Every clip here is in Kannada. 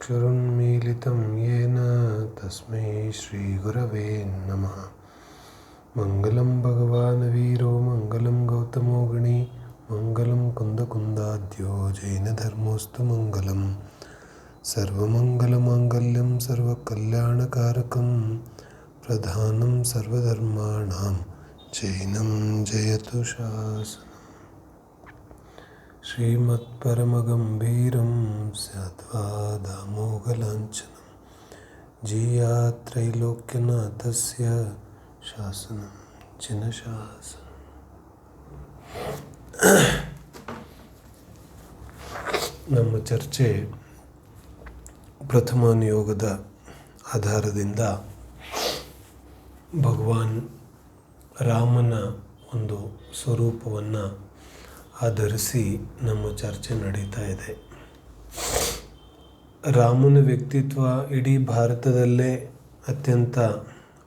चक्षुरुन्मीलितं येन तस्मै श्रीगुरवे नमः। मङ्गलं भगवान् वीरो मङ्गलं गौतमो गणी मङ्गलं कुन्दकुन्दाद्यो जैनधर्मोऽस्तु मङ्गलं। सर्वमङ्गलमाङ्गल्यं सर्वकल्याणकारकं प्रधानं सर्वधर्माणां जैनं जयतु शासनम्। श्रीमत्परमगम्भीरं स्याद्वादामोघलाञ्छनं जीयात्रैलोक्यनाथस्य शासनं जिनशासनम्। ನಮ್ಮ ಚರ್ಚೆ ಪ್ರಥಮಾನುಯೋಗದ ಆಧಾರದಿಂದ ಭಗವಾನ್ ರಾಮನ ಒಂದು ಸ್ವರೂಪವನ್ನು ಆಧರಿಸಿ ನಮ್ಮ ಚರ್ಚೆ ನಡೀತಾ ಇದೆ. ರಾಮನ ವ್ಯಕ್ತಿತ್ವ ಇಡೀ ಭಾರತದಲ್ಲೇ ಅತ್ಯಂತ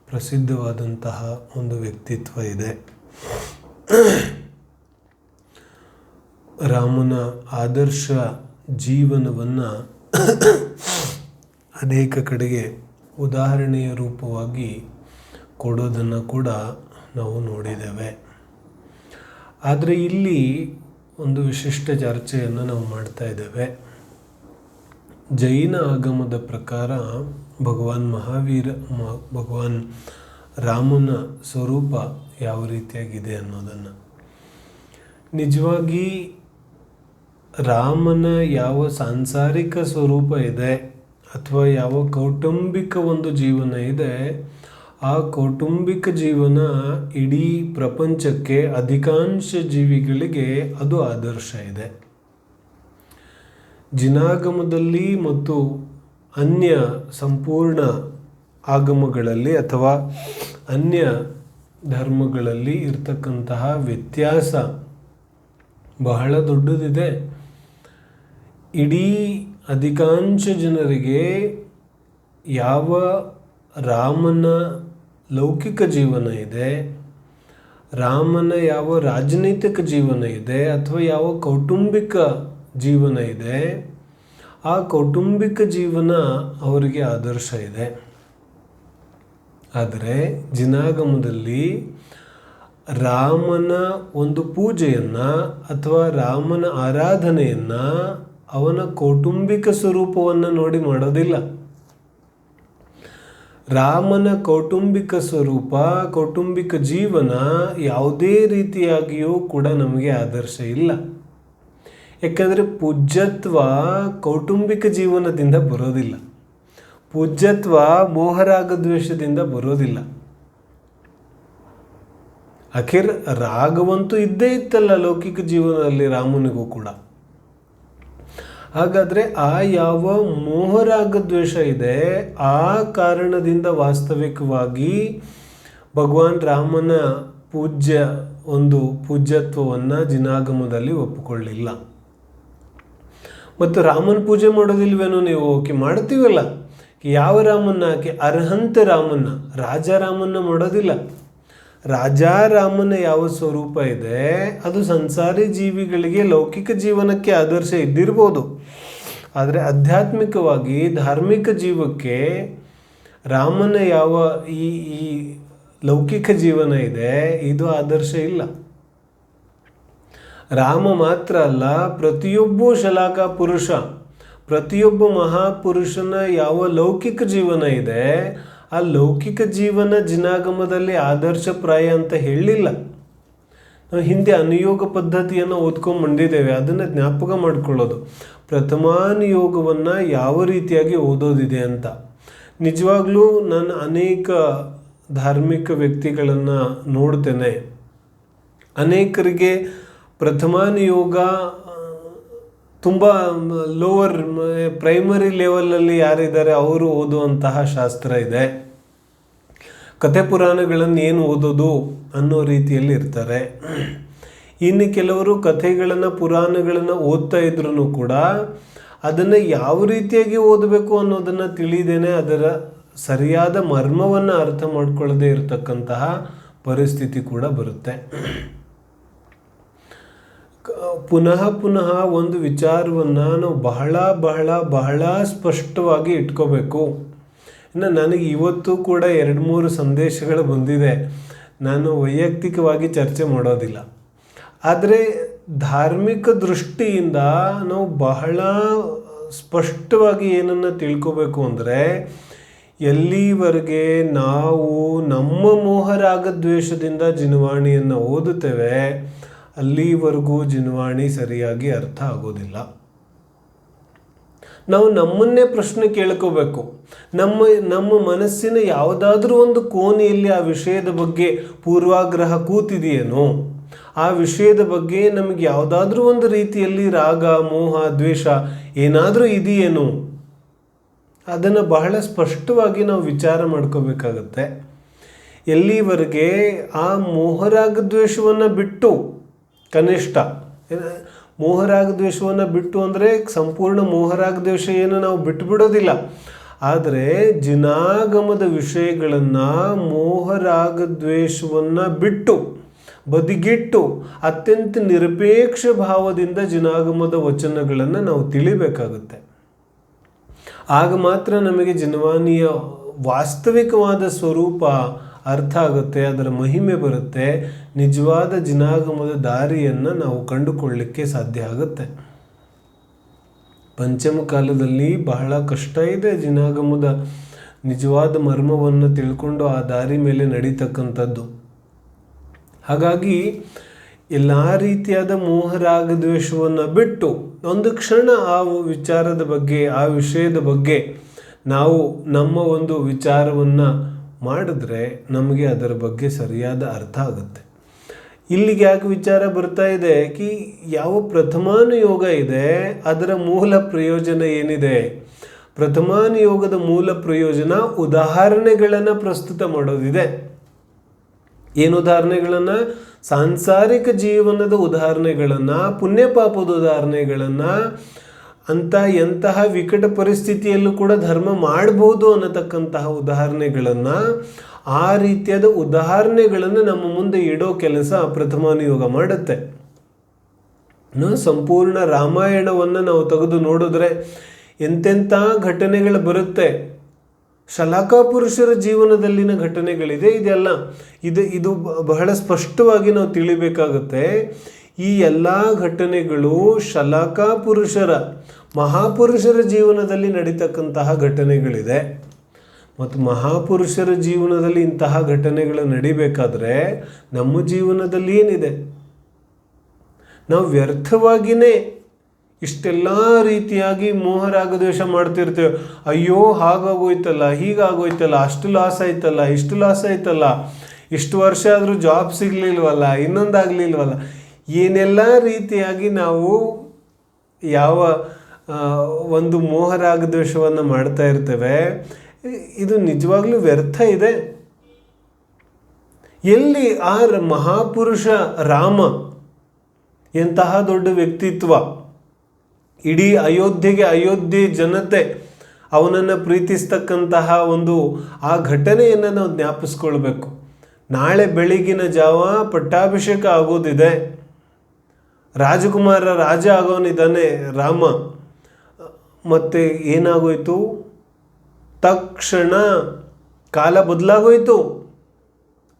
ಪ್ರಸಿದ್ಧವಾದಂತಹ ಒಂದು ವ್ಯಕ್ತಿತ್ವ ಇದೆ. ರಾಮನ ಆದರ್ಶ ಜೀವನವನ್ನು ಅನೇಕ ಕಡೆಗೆ ಉದಾಹರಣೆಯ ರೂಪವಾಗಿ ಕೊಡೋದನ್ನು ಕೂಡ ನಾವು ನೋಡಿದ್ದೇವೆ. ಆದರೆ ಇಲ್ಲಿ ಒಂದು ವಿಶಿಷ್ಟ ಚರ್ಚೆಯನ್ನು ನಾವು ಮಾಡ್ತಾ ಇದ್ದೇವೆ. ಜೈನ ಆಗಮದ ಪ್ರಕಾರ ಭಗವಾನ್ ರಾಮನ ಸ್ವರೂಪ ಯಾವ ರೀತಿಯಾಗಿದೆ ಅನ್ನೋದನ್ನು, ನಿಜವಾಗಿ ರಾಮನ ಯಾವ ಸಾಂಸಾರಿಕ ಸ್ವರೂಪ ಇದೆ ಅಥವಾ ಯಾವ ಕೌಟುಂಬಿಕ ಒಂದು ಜೀವನ ಇದೆ, ಆ ಕೌಟುಂಬಿಕ ಜೀವನ ಇಡೀ ಪ್ರಪಂಚಕ್ಕೆ ಅಧಿಕಾಂಶ ಜೀವಿಗಳಿಗೆ ಅದು ಆದರ್ಶ ಇದೆ. ಜಿನಾಗಮದಲ್ಲಿ ಮತ್ತು ಅನ್ಯ ಸಂಪೂರ್ಣ ಆಗಮಗಳಲ್ಲಿ ಅಥವಾ ಅನ್ಯ ಧರ್ಮಗಳಲ್ಲಿ ಇರ್ತಕ್ಕಂತಹ ವ್ಯತ್ಯಾಸ ಬಹಳ ದೊಡ್ಡದಿದೆ. ಇಡೀ ಅಧಿಕಾಂಶ ಜನರಿಗೆ ಯಾವ ರಾಮನ ಲೌಕಿಕ ಜೀವನ ಇದೆ, ರಾಮನ ಯಾವ ರಾಜನೈತಿಕ ಜೀವನ ಇದೆ ಅಥವಾ ಯಾವ ಕೌಟುಂಬಿಕ ಜೀವನ ಇದೆ, ಆ ಕೌಟುಂಬಿಕ ಜೀವನ ಅವರಿಗೆ ಆದರ್ಶ ಇದೆ. ಆದರೆ ಜಿನಾಗಮದಲ್ಲಿ ರಾಮನ ಒಂದು ಪೂಜೆಯನ್ನು ಅಥವಾ ರಾಮನ ಆರಾಧನೆಯನ್ನು ಅವನ ಕೌಟುಂಬಿಕ ಸ್ವರೂಪವನ್ನು ನೋಡಿ ಮಾಡೋದಿಲ್ಲ. ರಾಮನ ಕೌಟುಂಬಿಕ ಸ್ವರೂಪ, ಕೌಟುಂಬಿಕ ಜೀವನ ಯಾವುದೇ ರೀತಿಯಾಗಿಯೂ ಕೂಡ ನಮಗೆ ಆದರ್ಶ ಇಲ್ಲ. ಯಾಕಂದರೆ ಪೂಜ್ಯತ್ವ ಕೌಟುಂಬಿಕ ಜೀವನದಿಂದ ಬರೋದಿಲ್ಲ. ಪೂಜ್ಯತ್ವ ಮೋಹರಾಗದ್ವೇಷದಿಂದ ಬರೋದಿಲ್ಲ. ಆಖಿರ್ ರಾಗವಂತೂ ಇದ್ದೇ ಇತ್ತಲ್ಲ ಲೌಕಿಕ ಜೀವನದಲ್ಲಿ ರಾಮನಿಗೂ ಕೂಡ. ಹಾಗಾದರೆ ಆ ಯಾವ ಮೋಹರಾಗದ್ವೇಷ ಇದೆ, ಆ ಕಾರಣದಿಂದ ವಾಸ್ತವಿಕವಾಗಿ ಭಗವಾನ್ ರಾಮನ ಪೂಜ್ಯತ್ವವನ್ನು ಜಿನಾಗಮದಲ್ಲಿ ಒಪ್ಪಿಕೊಳ್ಳಿಲ್ಲ. ಮತ್ತು ರಾಮನ ಪೂಜೆ ಮಾಡೋದಿಲ್ವೇನೋ ನೀವು? ಓಕೆ, ಮಾಡ್ತೀವಲ್ಲ. ಯಾವ ರಾಮನ್ನ? ಅರ್ಹಂತ ರಾಮನ್ನ, ರಾಜಾರಾಮನ್ನ ಮಾಡೋದಿಲ್ಲ. ರಾಜಾರಾಮನ ಯಾವ ಸ್ವರೂಪ ಇದೆ ಅದು ಸಂಸಾರಿ ಜೀವಿಗಳಿಗೆ ಲೌಕಿಕ ಜೀವನಕ್ಕೆ ಆದರ್ಶ ಇದ್ದಿರ್ಬೋದು. ಆದರೆ ಆಧ್ಯಾತ್ಮಿಕವಾಗಿ ಧಾರ್ಮಿಕ ಜೀವಕ್ಕೆ ರಾಮನ ಯಾವ ಈ ಲೌಕಿಕ ಜೀವನ ಇದೆ ಇದು ಆದರ್ಶ ಇಲ್ಲ. ರಾಮ ಮಾತ್ರ ಅಲ್ಲ, ಪ್ರತಿಯೊಬ್ಬ ಶಲಾಕ ಪುರುಷ, ಪ್ರತಿಯೊಬ್ಬ ಮಹಾಪುರುಷನ ಯಾವ ಲೌಕಿಕ ಜೀವನ ಇದೆ ಆ ಲೌಕಿಕ ಜೀವನ ಜಿನಾಗಮದಲ್ಲಿ ಆದರ್ಶಪ್ರಾಯ ಅಂತ ಹೇಳಿಲ್ಲ. ನಾವು ಹಿಂದೆ ಅನುಯೋಗ ಪದ್ಧತಿಯನ್ನು ಓದ್ಕೊಂಡು ಬಂದಿದ್ದೇವೆ. ಅದನ್ನು ಜ್ಞಾಪಕ ಮಾಡ್ಕೊಳ್ಳೋದು, ಪ್ರಥಮಾನುಯೋಗವನ್ನು ಯಾವ ರೀತಿಯಾಗಿ ಓದೋದಿದೆ ಅಂತ. ನಿಜವಾಗ್ಲೂ ನಾನು ಅನೇಕ ಧಾರ್ಮಿಕ ವ್ಯಕ್ತಿಗಳನ್ನು ನೋಡ್ತೇನೆ. ಅನೇಕರಿಗೆ ಪ್ರಥಮಾನುಯೋಗ ತುಂಬ ಲೋವರ್ ಪ್ರೈಮರಿ ಲೆವೆಲಲ್ಲಿ ಯಾರಿದ್ದಾರೆ ಅವರು ಓದುವಂತಹ ಶಾಸ್ತ್ರ ಇದೆ. ಕಥೆ ಪುರಾಣಗಳನ್ನು ಏನು ಓದೋದು ಅನ್ನೋ ರೀತಿಯಲ್ಲಿ ಇರ್ತಾರೆ. ಇನ್ನು ಕೆಲವರು ಕಥೆಗಳನ್ನು ಪುರಾಣಗಳನ್ನು ಓದ್ತಾ ಇದ್ರೂ ಕೂಡ ಅದನ್ನು ಯಾವ ರೀತಿಯಾಗಿ ಓದಬೇಕು ಅನ್ನೋದನ್ನು ತಿಳಿದೇನೆ ಅದರ ಸರಿಯಾದ ಮರ್ಮವನ್ನು ಅರ್ಥ ಮಾಡ್ಕೊಳ್ಳದೆ ಇರತಕ್ಕಂತಹ ಪರಿಸ್ಥಿತಿ ಕೂಡ ಬರುತ್ತೆ. ಪುನಃ ಪುನಃ ಒಂದು ವಿಚಾರವನ್ನು ನಾವು ಬಹಳ ಬಹಳ ಬಹಳ ಸ್ಪಷ್ಟವಾಗಿ ಇಟ್ಕೋಬೇಕು. ಇನ್ನು ನನಗೆ ಇವತ್ತು ಕೂಡ 2-3 ಸಂದೇಶಗಳು ಬಂದಿದೆ. ನಾನು ವೈಯಕ್ತಿಕವಾಗಿ ಚರ್ಚೆ ಮಾಡೋದಿಲ್ಲ. ಆದರೆ ಧಾರ್ಮಿಕ ದೃಷ್ಟಿಯಿಂದ ನಾವು ಬಹಳ ಸ್ಪಷ್ಟವಾಗಿ ಏನನ್ನು ತಿಳ್ಕೋಬೇಕು ಅಂದರೆ, ಎಲ್ಲಿವರೆಗೆ ನಾವು ನಮ್ಮ ಮೋಹರಾಗದ್ವೇಷದಿಂದ ಜಿನವಾಣಿಯನ್ನು ಓದುತ್ತೇವೆ ಅಲ್ಲಿವರೆಗೂ ಜಿನವಾಣಿ ಸರಿಯಾಗಿ ಅರ್ಥ ಆಗೋದಿಲ್ಲ. ನಾವು ನಮ್ಮನ್ನೇ ಪ್ರಶ್ನೆ ಕೇಳ್ಕೋಬೇಕು. ನಮ್ಮ ಮನಸ್ಸಿನ ಯಾವುದಾದ್ರೂ ಒಂದು ಕೋಣೆಯಲ್ಲಿ ಆ ವಿಷಯದ ಬಗ್ಗೆ ಪೂರ್ವಾಗ್ರಹ ಕೂತಿದೆಯೇನೋ, ಆ ವಿಷಯದ ಬಗ್ಗೆ ನಮಗೆ ಯಾವುದಾದ್ರೂ ಒಂದು ರೀತಿಯಲ್ಲಿ ರಾಗ, ಮೋಹ, ದ್ವೇಷ ಏನಾದರೂ ಇದೆಯೇನೋ, ಅದನ್ನು ಬಹಳ ಸ್ಪಷ್ಟವಾಗಿ ನಾವು ವಿಚಾರ ಮಾಡ್ಕೋಬೇಕಾಗತ್ತೆ. ಎಲ್ಲಿವರೆಗೆ ಆ ಮೋಹರಾಗದ್ವೇಷವನ್ನು ಬಿಟ್ಟು, ಕನಿಷ್ಠ ಮೋಹರಾಗದ್ವೇಷವನ್ನು ಬಿಟ್ಟು ಅಂದರೆ ಸಂಪೂರ್ಣ ಮೋಹರಾಗದ್ವೇಷ ಏನು ನಾವು ಬಿಟ್ಟು ಬಿಡೋದಿಲ್ಲ, ಆದರೆ ಜಿನಾಗಮದ ವಿಷಯಗಳನ್ನು ಮೋಹರಾಗದ್ವೇಷವನ್ನು ಬಿಟ್ಟು ಬದಿಗಿಟ್ಟು ಅತ್ಯಂತ ನಿರಪೇಕ್ಷ ಭಾವದಿಂದ ಜಿನಾಗಮದ ವಚನಗಳನ್ನು ನಾವು ತಿಳಿಬೇಕಾಗುತ್ತೆ. ಆಗ ಮಾತ್ರ ನಮಗೆ ಜಿನವಾಣಿಯ ವಾಸ್ತವಿಕವಾದ ಸ್ವರೂಪ ಅರ್ಥ ಆಗುತ್ತೆ, ಅದರ ಮಹಿಮೆ ಬರುತ್ತೆ, ನಿಜವಾದ ಜಿನಾಗಮದ ದಾರಿಯನ್ನು ನಾವು ಕಂಡುಕೊಳ್ಳಲಿಕ್ಕೆ ಸಾಧ್ಯ ಆಗುತ್ತೆ. ಪಂಚಮ ಕಾಲದಲ್ಲಿ ಬಹಳ ಕಷ್ಟ ಇದೆ ಜಿನಾಗಮದ ನಿಜವಾದ ಮರ್ಮವನ್ನು ತಿಳ್ಕೊಂಡು ಆ ದಾರಿ ಮೇಲೆ ನಡೀತಕ್ಕಂಥದ್ದು. ಹಾಗಾಗಿ ಎಲ್ಲ ರೀತಿಯಾದ ಮೋಹರಾಗದ್ವೇಷವನ್ನು ಬಿಟ್ಟು ಒಂದು ಕ್ಷಣ ಆ ವಿಚಾರದ ಬಗ್ಗೆ, ಆ ವಿಷಯದ ಬಗ್ಗೆ ನಾವು ನಮ್ಮ ಒಂದು ವಿಚಾರವನ್ನು ಮಾಡಿದ್ರೆ ನಮಗೆ ಅದರ ಬಗ್ಗೆ ಸರಿಯಾದ ಅರ್ಥ ಆಗುತ್ತೆ. ಇಲ್ಲಿಗೆ ಯಾಕೆ ವಿಚಾರ ಬರ್ತಾ ಇದೆ ಕಿ ಯಾವ ಪ್ರಥಮಾನುಯೋಗ ಇದೆ ಅದರ ಮೂಲ ಪ್ರಯೋಜನ ಏನಿದೆ? ಪ್ರಥಮಾನುಯೋಗದ ಮೂಲ ಪ್ರಯೋಜನ ಉದಾಹರಣೆಗಳನ್ನು ಪ್ರಸ್ತುತ ಮಾಡೋದಿದೆ. ಏನು ಉದಾಹರಣೆಗಳನ್ನು? ಸಾಂಸಾರಿಕ ಜೀವನದ ಉದಾಹರಣೆಗಳನ್ನು, ಪುಣ್ಯ ಪಾಪದ ಉದಾಹರಣೆಗಳನ್ನು, ಎಂತಹ ವಿಕಟ ಪರಿಸ್ಥಿತಿಯಲ್ಲೂ ಕೂಡ ಧರ್ಮ ಮಾಡಬಹುದು ಅನ್ನತಕ್ಕಂತಹ ಉದಾಹರಣೆಗಳನ್ನು, ಆ ರೀತಿಯಾದ ಉದಾಹರಣೆಗಳನ್ನು ನಮ್ಮ ಮುಂದೆ ಇಡೋ ಕೆಲಸ ಪ್ರಥಮಾನುಯೋಗ ಮಾಡುತ್ತೆ. ಸಂಪೂರ್ಣ ರಾಮಾಯಣವನ್ನು ನಾವು ತೆಗೆದು ನೋಡಿದ್ರೆ ಎಂತೆಂಥ ಘಟನೆಗಳು ಬರುತ್ತೆ. ಶಲಾಕಾ ಪುರುಷರ ಜೀವನದಲ್ಲಿನ ಘಟನೆಗಳಿದೆ. ಇದು ಬಹಳ ಸ್ಪಷ್ಟವಾಗಿ ನಾವು ತಿಳಿಬೇಕಾಗುತ್ತೆ. ಈ ಎಲ್ಲ ಘಟನೆಗಳು ಶಲಾಕಾ ಪುರುಷರ, ಮಹಾಪುರುಷರ ಜೀವನದಲ್ಲಿ ನಡೀತಕ್ಕಂತಹ ಘಟನೆಗಳಿದೆ. ಮತ್ತು ಮಹಾಪುರುಷರ ಜೀವನದಲ್ಲಿ ಇಂತಹ ಘಟನೆಗಳು ನಡಿಬೇಕಾದ್ರೆ ನಮ್ಮ ಜೀವನದಲ್ಲಿ ಏನಿದೆ? ನಾವು ವ್ಯರ್ಥವಾಗಿಯೇ ಇಷ್ಟೆಲ್ಲ ರೀತಿಯಾಗಿ ಮೋಹರಾಗದ್ವೇಷ ಮಾಡ್ತಿರ್ತೇವೆ. ಅಯ್ಯೋ ಹಾಗಾಗೋಯ್ತಲ್ಲ, ಹೀಗಾಗೋಯ್ತಲ್ಲ, ಅಷ್ಟು ಲಾಸ್ ಆಯ್ತಲ್ಲ, ಇಷ್ಟು ಲಾಸ್ ಆಯ್ತಲ್ಲ, ಇಷ್ಟು ವರ್ಷ ಆದರೂ ಜಾಬ್ ಸಿಗಲಿಲ್ವಲ್ಲ, ಇನ್ನೊಂದಾಗಲಿಲ್ವಲ್ಲ, ಏನೆಲ್ಲ ರೀತಿಯಾಗಿ ನಾವು ಯಾವ ಒಂದು ಮೋಹರಾಗದ್ವೇಷವನ್ನು ಮಾಡ್ತಾ ಇರ್ತೇವೆ. ಇದು ನಿಜವಾಗ್ಲೂ ವ್ಯರ್ಥ ಇದೆ. ಎಲ್ಲಿ ಆ ಮಹಾಪುರುಷ ರಾಮ, ಎಂತಹ ದೊಡ್ಡ ವ್ಯಕ್ತಿತ್ವ, ಇಡೀ ಅಯೋಧ್ಯೆ ಜನತೆ ಅವನನ್ನು ಪ್ರೀತಿಸ್ತಕ್ಕಂತಹ ಒಂದು ಆ ಘಟನೆಯನ್ನು ನಾವು ಜ್ಞಾಪಿಸ್ಕೊಳ್ಬೇಕು. ನಾಳೆ ಬೆಳಗಿನ ಜಾವ ಪಟ್ಟಾಭಿಷೇಕ ಆಗೋದಿದೆ. ರಾಜಕುಮಾರ ರಾಜ ಆಗೋನಿದ್ದಾನೆ ರಾಮ. ಮತ್ತು ಏನಾಗೋಯ್ತು? ತಕ್ಷಣ ಕಾಲ ಬದಲಾಗೋಯ್ತು,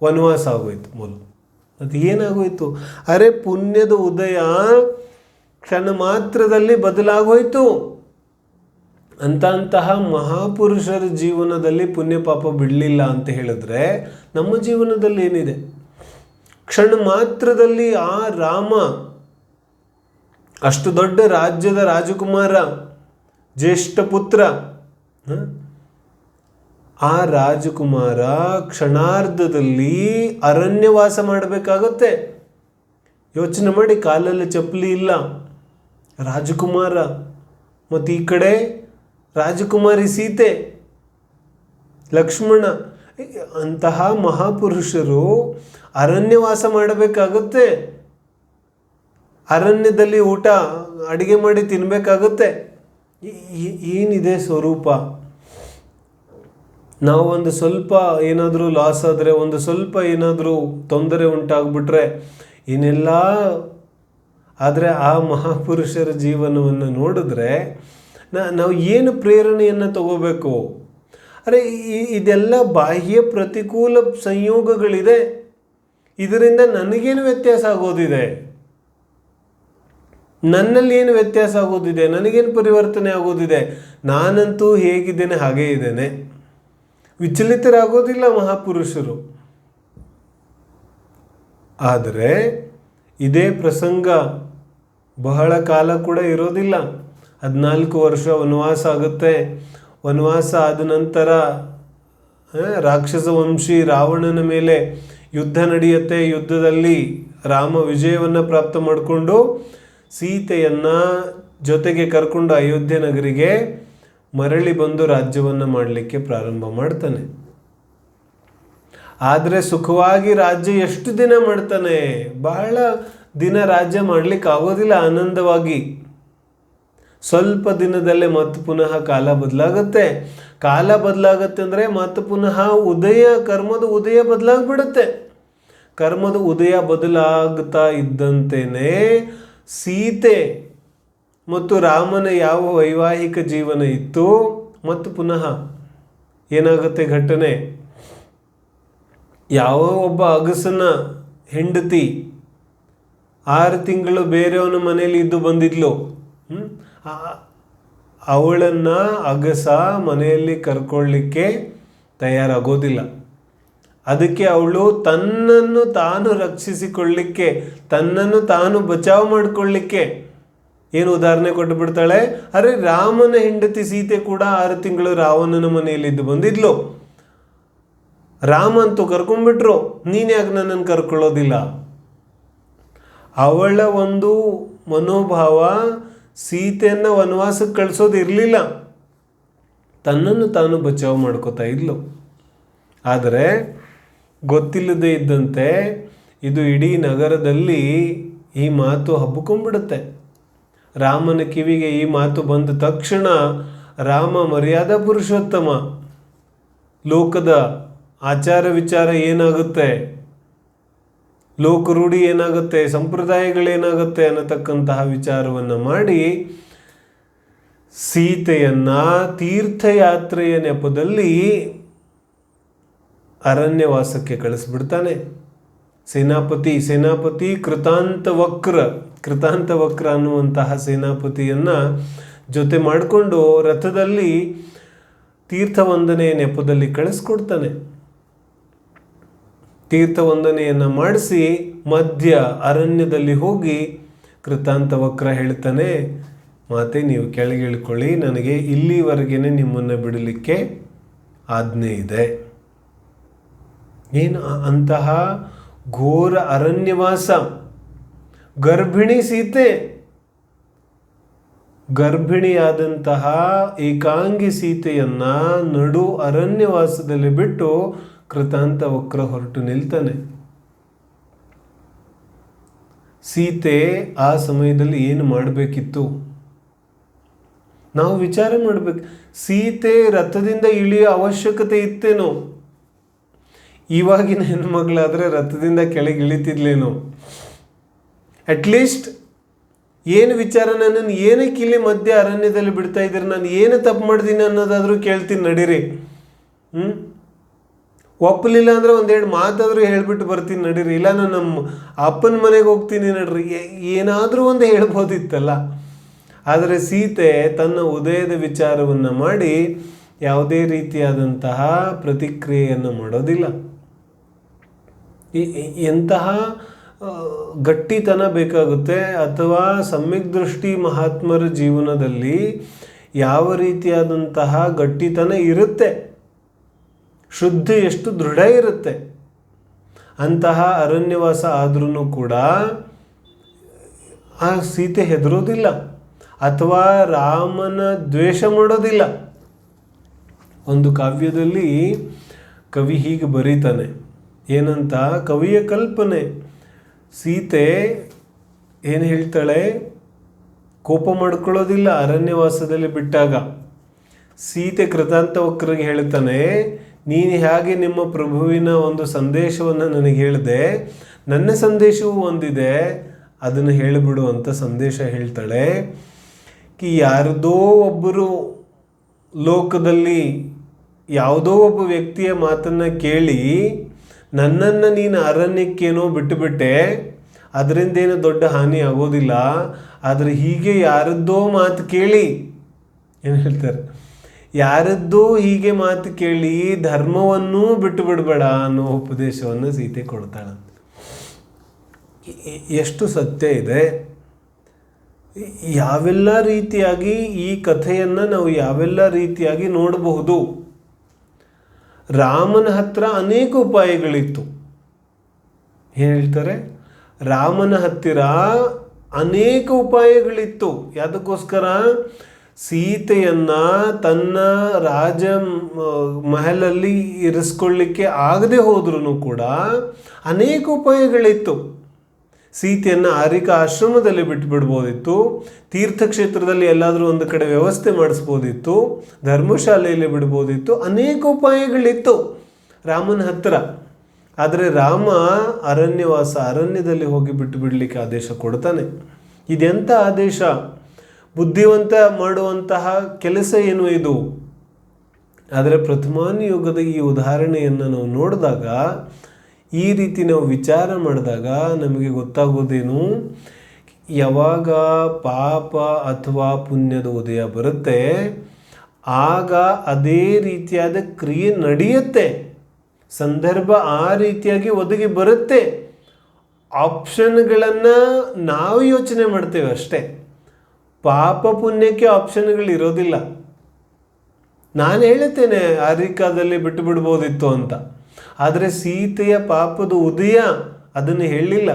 ವನವಾಸ ಆಗೋಯ್ತು. ಅದು ಏನಾಗೋಯ್ತು? ಅರೆ ಪುಣ್ಯದ ಉದಯ ಕ್ಷಣ ಮಾತ್ರದಲ್ಲಿ ಬದಲಾಗೋಯ್ತು. ಅಂತಹ ಮಹಾಪುರುಷರ ಜೀವನದಲ್ಲಿ ಪುಣ್ಯ ಪಾಪ ಬಿಡಲಿಲ್ಲ ಅಂತ ಹೇಳಿದ್ರೆ ನಮ್ಮ ಜೀವನದಲ್ಲಿ ಏನಿದೆ? ಕ್ಷಣ ಮಾತ್ರದಲ್ಲಿ ಆ ರಾಮ, ಅಷ್ಟು ದೊಡ್ಡ ರಾಜ್ಯದ ರಾಜಕುಮಾರ, ಜ್ಯೇಷ್ಠ ಪುತ್ರ, ಆ ರಾಜಕುಮಾರ ಕ್ಷಣಾರ್ಧದಲ್ಲಿ ಅರಣ್ಯವಾಸ ಮಾಡಬೇಕಾಗತ್ತೆ. ಯೋಚನೆ ಮಾಡಿ, ಕಾಲಲ್ಲಿ ಚಪ್ಪಲಿ ಇಲ್ಲ ರಾಜಕುಮಾರ, ಮತ್ತು ಈ ಕಡೆ ರಾಜಕುಮಾರಿ ಸೀತೆ, ಲಕ್ಷ್ಮಣ, ಅಂತಹ ಮಹಾಪುರುಷರು ಅರಣ್ಯವಾಸ ಮಾಡಬೇಕಾಗುತ್ತೆ. ಅರಣ್ಯದಲ್ಲಿ ಅಡಿಗೆ ಮಾಡಿ ತಿನ್ನಬೇಕಾಗುತ್ತೆ. ಏನಿದೆ ಸ್ವರೂಪ? ನಾವು ಒಂದು ಸ್ವಲ್ಪ ಏನಾದರೂ ಲಾಸ್ ಆದರೆ, ಒಂದು ಸ್ವಲ್ಪ ಏನಾದರೂ ತೊಂದರೆ ಉಂಟಾಗ್ಬಿಟ್ರೆ ಏನೆಲ್ಲ ಆದರೆ ಆ ಮಹಾಪುರುಷರ ಜೀವನವನ್ನು ನೋಡಿದ್ರೆ ನಾವು ಏನು ಪ್ರೇರಣೆಯನ್ನು ತಗೋಬೇಕು? ಅರೆ ಇದೆಲ್ಲ ಬಾಹ್ಯ ಪ್ರತಿಕೂಲ ಸಂಯೋಗಗಳಿದೆ, ಇದರಿಂದ ನನಗೇನು ವ್ಯತ್ಯಾಸ ಆಗೋದಿದೆ? ನನ್ನಲ್ಲಿ ಏನು ವ್ಯತ್ಯಾಸ ಆಗೋದಿದೆ? ನನಗೇನು ಪರಿವರ್ತನೆ ಆಗೋದಿದೆ? ನಾನಂತೂ ಹೇಗಿದ್ದೇನೆ ಹಾಗೇ ಇದ್ದೇನೆ. ವಿಚಲಿತರಾಗೋದಿಲ್ಲ ಮಹಾಪುರುಷರು. ಆದರೆ ಇದೇ ಪ್ರಸಂಗ ಬಹಳ ಕಾಲ ಕೂಡ ಇರೋದಿಲ್ಲ. 14 ವರ್ಷ ವನವಾಸ ಆಗುತ್ತೆ. ವನವಾಸ ಆದ ನಂತರ ರಾಕ್ಷಸ ವಂಶಿ ರಾವಣನ ಮೇಲೆ ಯುದ್ಧ ನಡೆಯುತ್ತೆ. ಯುದ್ಧದಲ್ಲಿ ರಾಮ ವಿಜಯವನ್ನು ಪ್ರಾಪ್ತ ಮಾಡಿಕೊಂಡು ಸೀತೆಯನ್ನು ಜೊತೆಗೆ ಕರ್ಕೊಂಡು ಅಯೋಧ್ಯೆ ನಗರಿಗೆ ಮರಳಿ ಬಂದು ರಾಜ್ಯವನ್ನು ಮಾಡಲಿಕ್ಕೆ ಪ್ರಾರಂಭ ಮಾಡ್ತಾನೆ. ಆದರೆ ಸುಖವಾಗಿ ರಾಜ್ಯ ಎಷ್ಟು ದಿನ ಮಾಡ್ತಾನೆ? ಬಹಳ ದಿನ ರಾಜ್ಯ ಮಾಡಲಿಕ್ಕೆ ಆಗೋದಿಲ್ಲ ಆನಂದವಾಗಿ. ಸ್ವಲ್ಪ ದಿನದಲ್ಲೇ ಮತ್ತೆ ಪುನಃ ಕಾಲ ಬದಲಾಗುತ್ತೆ. ಕಾಲ ಬದಲಾಗತ್ತೆ ಅಂದರೆ ಮತ್ತೆ ಪುನಃ ಕರ್ಮದ ಉದಯ ಬದಲಾಗ್ಬಿಡುತ್ತೆ. ಕರ್ಮದ ಉದಯ ಬದಲಾಗ್ತಾ ಇದ್ದಂತೆಯೇ ಸೀತೆ ಮತ್ತು ರಾಮನ ಯಾವ ವೈವಾಹಿಕ ಜೀವನ ಇತ್ತು ಮತ್ತು ಪುನಃ ಏನಾಗುತ್ತೆ ಘಟನೆ? ಯಾವ ಒಬ್ಬ ಅಗಸನ ಹೆಂಡತಿ 6 ತಿಂಗಳು ಬೇರೆಯವನ ಮನೆಯಲ್ಲಿ ಇದ್ದು ಬಂದಿದ್ಲು. ಅವಳನ್ನು ಅಗಸ ಮನೆಯಲ್ಲಿ ಕರ್ಕೊಳ್ಳಿಕ್ಕೆ ತಯಾರಾಗೋದಿಲ್ಲ. ಅದಕ್ಕೆ ಅವಳು ತನ್ನನ್ನು ತಾನು ರಕ್ಷಿಸಿಕೊಳ್ಳಿಕ್ಕೆ, ತನ್ನನ್ನು ತಾನು ಬಚಾವ್ ಮಾಡಿಕೊಳ್ಳಿಕ್ಕೆ ಏನು ಉದಾಹರಣೆ ಕೊಟ್ಟು ಬಿಡ್ತಾಳೆ? ಅರೆ ರಾಮನ ಹೆಂಡತಿ ಸೀತೆ ಕೂಡ 6 ತಿಂಗಳು ರಾವಣನ ಮನೆಯಲ್ಲಿ ಇದ್ದು ಬಂದಿದ್ಲು. ರಾಮ ಅಂತೂ ಕರ್ಕೊಂಡ್ಬಿಟ್ರು, ನೀನ್ಯಾಕೆ ನನ್ನನ್ನು ಕರ್ಕೊಳ್ಳೋದಿಲ್ಲ? ಅವಳ ಒಂದು ಮನೋಭಾವ ಸೀತೆಯನ್ನು ವನವಾಸಕ್ಕೆ ಕಳಿಸೋದು ಇರಲಿಲ್ಲ, ತನ್ನನ್ನು ತಾನು ಬಚಾವ್ ಮಾಡ್ಕೋತಾ ಇದ್ಲು. ಆದರೆ ಗೊತ್ತಿಲ್ಲದೆ ಇದ್ದಂತೆ ಇದು ಇಡೀ ನಗರದಲ್ಲಿ ಈ ಮಾತು ಹಬ್ಬಿಕೊಂಡ್ಬಿಡುತ್ತೆ. ರಾಮನ ಕಿವಿಗೆ ಈ ಮಾತು ಬಂದ ತಕ್ಷಣ ರಾಮ ಮರ್ಯಾದಾ ಪುರುಷೋತ್ತಮ, ಲೋಕದ ಆಚಾರ ವಿಚಾರ ಏನಾಗುತ್ತೆ, ಲೋಕರೂಢಿ ಏನಾಗುತ್ತೆ, ಸಂಪ್ರದಾಯಗಳೇನಾಗುತ್ತೆ ಅನ್ನತಕ್ಕಂತಹ ವಿಚಾರವನ್ನು ಮಾಡಿ ಸೀತೆಯನ್ನು ತೀರ್ಥಯಾತ್ರೆಯ ನೆಪದಲ್ಲಿ ಅರಣ್ಯವಾಸಕ್ಕೆ ಕಳಿಸ್ಬಿಡ್ತಾನೆ. ಸೇನಾಪತಿ ಕೃತಾಂತವಕ್ರ ಅನ್ನುವಂತಹ ಸೇನಾಪತಿಯನ್ನು ಜೊತೆ ಮಾಡಿಕೊಂಡು ರಥದಲ್ಲಿ ತೀರ್ಥವಂದನೆಯ ನೆಪದಲ್ಲಿ ಕಳಿಸ್ಕೊಡ್ತಾನೆ. ತೀರ್ಥವಂದನೆಯನ್ನು ಮಾಡಿಸಿ ಮಧ್ಯ ಅರಣ್ಯದಲ್ಲಿ ಹೋಗಿ ಕೃತಾಂತವಕ್ರ ಹೇಳ್ತಾನೆ, ಮಾತೆ ನೀವು ಕೆಳಗಿಳ್ಕೊಳ್ಳಿ, ನನಗೆ ಇಲ್ಲಿವರೆಗೇನೆ ನಿಮ್ಮನ್ನು ಬಿಡಲಿಕ್ಕೆ ಆಜ್ಞೆ ಇದೆ. ಏನು ಅಂತಹ ಘೋರ ಅರಣ್ಯವಾಸ! ಗರ್ಭಿಣಿ ಸೀತೆ, ಗರ್ಭಿಣಿಯಾದಂತಹ ಏಕಾಂಗಿ ಸೀತೆಯನ್ನು ನಡು ಅರಣ್ಯವಾಸದಲ್ಲಿ ಬಿಟ್ಟು ಕೃತಾಂತವಕ್ರ ಹೊರಟು ನಿಲ್ತಾನೆ. ಸೀತೆ ಆ ಸಮಯದಲ್ಲಿ ಏನು ಮಾಡಬೇಕಿತ್ತು? ನಾವು ವಿಚಾರ ಮಾಡಬೇಕು. ಸೀತೆ ರಥದಿಂದ ಇಳಿಯೋ ಅವಶ್ಯಕತೆ ಇತ್ತೇನೋ? ಇವಾಗಿನ ಹೆಣ್ಮಗಳಾದರೆ ರಥದಿಂದ ಕೆಳಗೆ ಇಳಿತಿದ್ಲೇನೋ? ಅಟ್ಲೀಸ್ಟ್ ಏನು ವಿಚಾರ, ನನ್ನನ್ನು ಏನಕ್ಕೆ ಇಲ್ಲಿ ಮಧ್ಯ ಅರಣ್ಯದಲ್ಲಿ ಬಿಡ್ತಾ ಇದ್ದೀರಿ, ನಾನು ಏನು ತಪ್ಪು ಮಾಡ್ತೀನಿ ಅನ್ನೋದಾದರೂ ಕೇಳ್ತೀನಿ ನಡೀರಿ. ಒಪ್ಪಲಿಲ್ಲ ಅಂದರೆ 1-2 ಮಾತಾದರೂ ಹೇಳಿಬಿಟ್ಟು ಬರ್ತೀನಿ ನಡೀರಿ, ಇಲ್ಲ ನಾನು ನಮ್ಮ ಅಪ್ಪನ ಮನೆಗೆ ಹೋಗ್ತೀನಿ ನಡ್ರಿ, ಏನಾದರೂ ಒಂದು ಹೇಳ್ಬೋದಿತ್ತಲ್ಲ. ಆದರೆ ಸೀತೆ ತನ್ನ ಉದಯದ ವಿಚಾರವನ್ನು ಮಾಡಿ ಯಾವುದೇ ರೀತಿಯಾದಂತಹ ಪ್ರತಿಕ್ರಿಯೆಯನ್ನು ಮಾಡೋದಿಲ್ಲ. ಎಂತಹ ಗಟ್ಟಿತನ ಬೇಕಾಗುತ್ತೆ, ಅಥವಾ ಸಮ್ಯಕ್ ದೃಷ್ಟಿ ಮಹಾತ್ಮರ ಜೀವನದಲ್ಲಿ ಯಾವ ರೀತಿಯಾದಂತಹ ಗಟ್ಟಿತನ ಇರುತ್ತೆ, ಶುದ್ಧಿ ಎಷ್ಟು ದೃಢ ಇರುತ್ತೆ. ಅಂತಹ ಅರಣ್ಯವಾಸ ಆದ್ರೂ ಕೂಡ ಆ ಸೀತೆ ಹೆದರೋದಿಲ್ಲ ಅಥವಾ ರಾಮನ ದ್ವೇಷ ಮಾಡೋದಿಲ್ಲ. ಒಂದು ಕಾವ್ಯದಲ್ಲಿ ಕವಿ ಹೀಗೆ ಬರೀತಾನೆ, ಏನಂತ? ಕವಿಯ ಕಲ್ಪನೆ. ಸೀತೆ ಏನು ಹೇಳ್ತಾಳೆ? ಕೋಪ ಮಾಡ್ಕೊಳ್ಳೋದಿಲ್ಲ ಅರಣ್ಯವಾಸದಲ್ಲಿ ಬಿಟ್ಟಾಗ. ಸೀತೆ ಕೃತಾಂತವಕ್ರಿಗೆ ಹೇಳ್ತಾನೆ, ನೀನು ಹೇಗೆ ನಿಮ್ಮ ಪ್ರಭುವಿನ ಒಂದು ಸಂದೇಶವನ್ನು ನನಗೆ ಹೇಳಿದೆ, ನನ್ನ ಸಂದೇಶವೂ ಒಂದಿದೆ, ಅದನ್ನು ಹೇಳಿಬಿಡುವಂಥ ಸಂದೇಶ ಹೇಳ್ತಾಳೆ. ಯಾರದೋ ಒಬ್ಬರು ಲೋಕದಲ್ಲಿ ಯಾವುದೋ ಒಬ್ಬ ವ್ಯಕ್ತಿಯ ಮಾತನ್ನು ಕೇಳಿ ನನ್ನನ್ನು ನೀನು ಅರಣ್ಯಕ್ಕೇನೋ ಬಿಟ್ಟುಬಿಟ್ಟೆ, ಅದರಿಂದೇನು ದೊಡ್ಡ ಹಾನಿ ಆಗೋದಿಲ್ಲ. ಆದರೆ ಹೀಗೆ ಯಾರದ್ದೋ ಮಾತು ಕೇಳಿ, ಏನು ಹೇಳ್ತಾರೆ, ಯಾರದ್ದೋ ಹೀಗೆ ಮಾತು ಕೇಳಿ ಧರ್ಮವನ್ನೂ ಬಿಟ್ಟು ಬಿಡಬೇಡ ಅನ್ನೋ ಉಪದೇಶವನ್ನು ಸೀತೆ ಕೊಡ್ತಾಳಂತೆ. ಎಷ್ಟು ಸತ್ಯ ಇದೆ. ಯಾವೆಲ್ಲ ರೀತಿಯಾಗಿ ಈ ಕಥೆಯನ್ನು ನಾವು ಯಾವೆಲ್ಲ ರೀತಿಯಾಗಿ ನೋಡಬಹುದು. ರಾಮನ ಹತ್ರ ಅನೇಕ ಉಪಾಯಗಳಿತ್ತು. ಏನು ಹೇಳ್ತಾರೆ, ರಾಮನ ಹತ್ತಿರ ಅನೇಕ ಉಪಾಯಗಳಿತ್ತು. ಯಾವುದಕ್ಕೋಸ್ಕರ? ಸೀತೆಯನ್ನು ತನ್ನ ರಾಜ ಮಹಲಲ್ಲಿ ಇರಿಸ್ಕೊಳ್ಳಿಕ್ಕೆ ಆಗದೆ ಹೋದ್ರೂ ಕೂಡ ಅನೇಕ ಉಪಾಯಗಳಿತ್ತು. ಸೀತೆಯನ್ನು ಆರಿಕ ಆಶ್ರಮದಲ್ಲಿ ಬಿಟ್ಟುಬಿಡ್ಬೋದಿತ್ತು, ತೀರ್ಥಕ್ಷೇತ್ರದಲ್ಲಿ ಎಲ್ಲಾದರೂ ಒಂದು ಕಡೆ ವ್ಯವಸ್ಥೆ ಮಾಡಿಸ್ಬೋದಿತ್ತು, ಧರ್ಮಶಾಲೆಯಲ್ಲಿ ಬಿಡ್ಬೋದಿತ್ತು. ಅನೇಕ ಉಪಾಯಗಳಿತ್ತು ರಾಮನ ಹತ್ತಿರ. ಆದರೆ ರಾಮ ಅರಣ್ಯವಾಸ, ಅರಣ್ಯದಲ್ಲಿ ಹೋಗಿ ಬಿಟ್ಟು ಬಿಡಲಿಕ್ಕೆ ಆದೇಶ ಕೊಡ್ತಾನೆ. ಇದೆಂಥ ಆದೇಶ! ಬುದ್ಧಿವಂತ ಮಾಡುವಂತಹ ಕೆಲಸ ಏನು ಇದು? ಆದರೆ ಪ್ರಥಮಾನಿ ಯುಗದ ಈ ಉದಾಹರಣೆಯನ್ನು ನಾವು ನೋಡಿದಾಗ, ಈ ರೀತಿ ನಾವು ವಿಚಾರ ಮಾಡಿದಾಗ ನಮಗೆ ಗೊತ್ತಾಗೋದೇನು, ಯಾವಾಗ ಪಾಪ ಅಥವಾ ಪುಣ್ಯದ ಉದಯ ಬರುತ್ತೆ ಆಗ ಅದೇ ರೀತಿಯಾದ ಕ್ರಿಯೆ ನಡೆಯುತ್ತೆ. ಸಂದರ್ಭ ಆ ರೀತಿಯಾಗಿ ಒದಗಿ ಬರುತ್ತೆ. ಆಪ್ಷನ್ಗಳನ್ನು ನಾವು ಯೋಚನೆ ಮಾಡ್ತೇವೆ ಅಷ್ಟೇ. ಪಾಪ ಪುಣ್ಯಕ್ಕೆ ಆಪ್ಷನ್ಗಳಿರೋದಿಲ್ಲ. ನಾನು ಹೇಳುತ್ತೇನೆ ಆರಿಕಾದಲ್ಲಿ ಬಿಟ್ಟು ಬಿಡ್ಬೋದಿತ್ತು ಅಂತ, ಆದರೆ ಸೀತೆಯ ಪಾಪದ ಉದಯ ಅದನ್ನು ಹೇಳಲಿಲ್ಲ.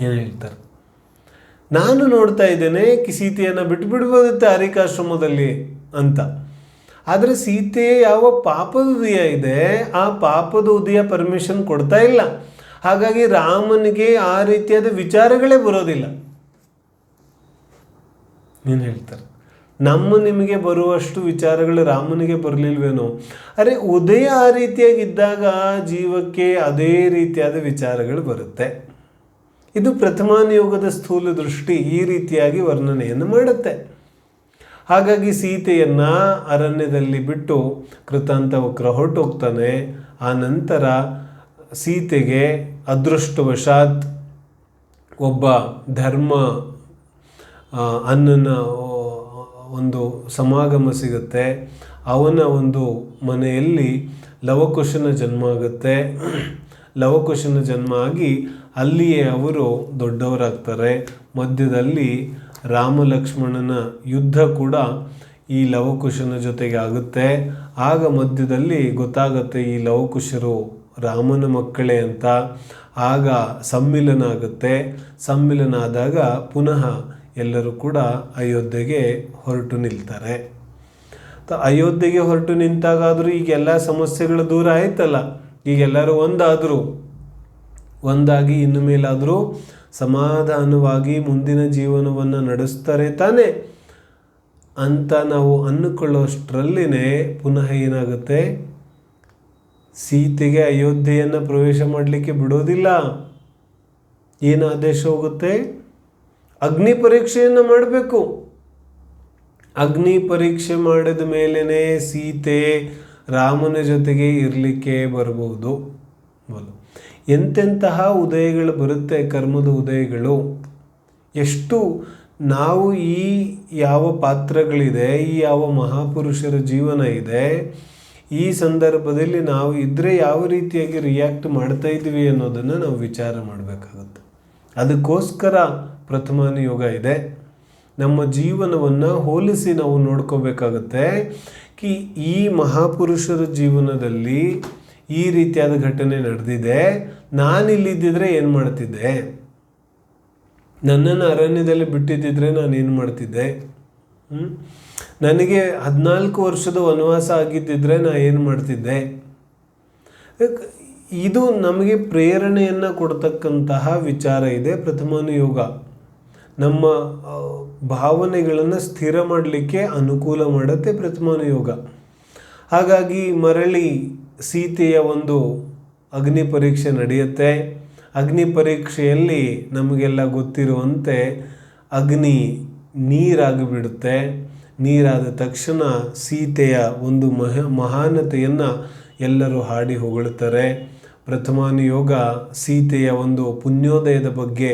ಏನು ಹೇಳ್ತಾರೆ, ನಾನು ನೋಡ್ತಾ ಇದ್ದೇನೆ ಸೀತೆಯನ್ನು ಬಿಟ್ಟು ಬಿಡ್ಬೋದಿತ್ತು ಆರಿಕಾಶ್ರಮದಲ್ಲಿ ಅಂತ. ಆದರೆ ಸೀತೆ ಯಾವ ಪಾಪದ ಉದಯ ಇದೆ, ಆ ಪಾಪದ ಉದಯ ಪರ್ಮಿಷನ್ ಕೊಡ್ತಾ ಇಲ್ಲ. ಹಾಗಾಗಿ ರಾಮನಿಗೆ ಆ ರೀತಿಯಾದ ವಿಚಾರಗಳೇ ಬರೋದಿಲ್ಲ. ಏನು ಹೇಳ್ತಾರೆ, ನಿಮಗೆ ಬರುವಷ್ಟು ವಿಚಾರಗಳು ರಾಮನಿಗೆ ಬರಲಿಲ್ವೇನೋ? ಅರೆ, ಉದಯ ಆ ರೀತಿಯಾಗಿದ್ದಾಗ ಜೀವಕ್ಕೆ ಅದೇ ರೀತಿಯಾದ ವಿಚಾರಗಳು ಬರುತ್ತೆ. ಇದು ಪ್ರಥಮಾನಿಯೋಗದ ಸ್ಥೂಲ ದೃಷ್ಟಿ ಈ ರೀತಿಯಾಗಿ ವರ್ಣನೆಯನ್ನು ಮಾಡುತ್ತೆ. ಹಾಗಾಗಿ ಸೀತೆಯನ್ನು ಅರಣ್ಯದಲ್ಲಿ ಬಿಟ್ಟು ಕೃತಾಂತವಕ್ರ ಹೊರಟೋಗ್ತಾನೆ. ಆ ನಂತರ ಸೀತೆಗೆ ಅದೃಷ್ಟವಶಾತ್ ಒಬ್ಬ ಧರ್ಮ ಅನ್ನನ ಒಂದು ಸಮಾಗಮ ಸಿಗುತ್ತೆ. ಅವನ ಒಂದು ಮನೆಯಲ್ಲಿ ಲವಕುಶನ ಜನ್ಮ ಆಗುತ್ತೆ. ಲವಕುಶನ ಜನ್ಮ ಆಗಿ ಅಲ್ಲಿಯೇ ಅವರು ದೊಡ್ಡವರಾಗ್ತಾರೆ. ಮಧ್ಯದಲ್ಲಿ ರಾಮ ಲಕ್ಷ್ಮಣನ ಯುದ್ಧ ಕೂಡ ಈ ಲವಕುಶನ ಜೊತೆಗೆ ಆಗುತ್ತೆ. ಆಗ ಮಧ್ಯದಲ್ಲಿ ಗೊತ್ತಾಗುತ್ತೆ ಈ ಲವಕುಶರು ರಾಮನ ಮಕ್ಕಳೇ ಅಂತ. ಆಗ ಸಮ್ಮಿಲನ ಆಗುತ್ತೆ. ಸಮ್ಮಿಲನ ಆದಾಗ ಪುನಃ ಎಲ್ಲರೂ ಕೂಡ ಅಯೋಧ್ಯೆಗೆ ಹೊರಟು ನಿಲ್ತಾರೆ. ಅಯೋಧ್ಯೆಗೆ ಹೊರಟು ನಿಂತಾಗಾದರೂ ಈಗೆಲ್ಲ ಸಮಸ್ಯೆಗಳು ದೂರ ಆಯ್ತಲ್ಲ. ಈಗೆಲ್ಲರೂ ಒಂದಾಗಿ ಇನ್ನು ಮೇಲಾದರೂ ಸಮಾಧಾನವಾಗಿ ಮುಂದಿನ ಜೀವನವನ್ನು ನಡೆಸ್ತಾರೆ ತಾನೆ ಅಂತ ನಾವು ಅಂದುಕೊಳ್ಳೋಷ್ಟರಲ್ಲಿನೇ ಪುನಃ ಏನಾಗುತ್ತೆ, ಸೀತೆಗೆ ಅಯೋಧ್ಯೆಯನ್ನು ಪ್ರವೇಶ ಮಾಡಲಿಕ್ಕೆ ಬಿಡೋದಿಲ್ಲ. ಏನು ಆದೇಶ ಹೋಗುತ್ತೆ, ಅಗ್ನಿ ಪರೀಕ್ಷೆಯನ್ನು ಮಾಡಬೇಕು. ಅಗ್ನಿ ಪರೀಕ್ಷೆ ಮಾಡಿದ ಮೇಲೇ ಸೀತೆ ರಾಮನ ಜೊತೆಗೆ ಇರಲಿಕ್ಕೆ ಬರ್ಬೋದು. ಎಂತೆಂತಹ ಉದಯಗಳು ಬರುತ್ತೆ, ಕರ್ಮದ ಉದಯಗಳು. ಎಷ್ಟು ನಾವು ಈ ಯಾವ ಪಾತ್ರಗಳಿದೆ, ಈ ಯಾವ ಮಹಾಪುರುಷರ ಜೀವನ ಇದೆ, ಈ ಸಂದರ್ಭದಲ್ಲಿ ನಾವು ಇದ್ದರೆ ಯಾವ ರೀತಿಯಾಗಿ ರಿಯಾಕ್ಟ್ ಮಾಡ್ತಾ ಇದ್ದೀವಿ ಅನ್ನೋದನ್ನು ನಾವು ವಿಚಾರ ಮಾಡಬೇಕಾಗುತ್ತೆ. ಅದಕ್ಕೋಸ್ಕರ ಪ್ರಥಮಾನುಯೋಗ ಇದೆ. ನಮ್ಮ ಜೀವನವನ್ನು ಹೋಲಿಸಿ ನಾವು ನೋಡ್ಕೋಬೇಕಾಗತ್ತೆ. ಈ ಮಹಾಪುರುಷರ ಜೀವನದಲ್ಲಿ ಈ ರೀತಿಯಾದ ಘಟನೆ ನಡೆದಿದೆ, ನಾನಿಲ್ಲಿದ್ದಿದ್ರೆ ಏನು ಮಾಡ್ತಿದ್ದೆ? ನನ್ನನ್ನು ಅರಣ್ಯದಲ್ಲಿ ಬಿಟ್ಟಿದ್ದಿದ್ರೆ ನಾನೇನು ಮಾಡ್ತಿದ್ದೆ? ನನಗೆ 14 ವರ್ಷದ ವನವಾಸ ಆಗಿದ್ದಿದ್ರೆ ನಾನು ಏನು ಮಾಡ್ತಿದ್ದೆ? ಇದು ನಮಗೆ ಪ್ರೇರಣೆಯನ್ನು ಕೊಡ್ತಕ್ಕಂತಹ ವಿಚಾರ ಇದೆ ಪ್ರಥಮಾನುಯೋಗ. ನಮ್ಮ ಭಾವನೆಗಳನ್ನು ಸ್ಥಿರ ಮಾಡಲಿಕ್ಕೆ ಅನುಕೂಲ ಮಾಡುತ್ತೆ ಪ್ರಥಮಾನುಯೋಗ. ಹಾಗಾಗಿ ಮರಳಿ ಸೀತೆಯ ಒಂದು ಅಗ್ನಿ ಪರೀಕ್ಷೆ ನಡೆಯುತ್ತೆ. ಅಗ್ನಿ ಪರೀಕ್ಷೆಯಲ್ಲಿ ನಮಗೆಲ್ಲ ಗೊತ್ತಿರುವಂತೆ ಅಗ್ನಿ ನೀರಾಗಿಬಿಡುತ್ತೆ. ನೀರಾದ ತಕ್ಷಣ ಸೀತೆಯ ಒಂದು ಮಹಾನತೆಯನ್ನು ಎಲ್ಲರೂ ಹಾಡಿ ಹೊಗಳುತ್ತಾರೆ. ಪ್ರಥಮಾನುಯೋಗ ಸೀತೆಯ ಒಂದು ಪುಣ್ಯೋದಯದ ಬಗ್ಗೆ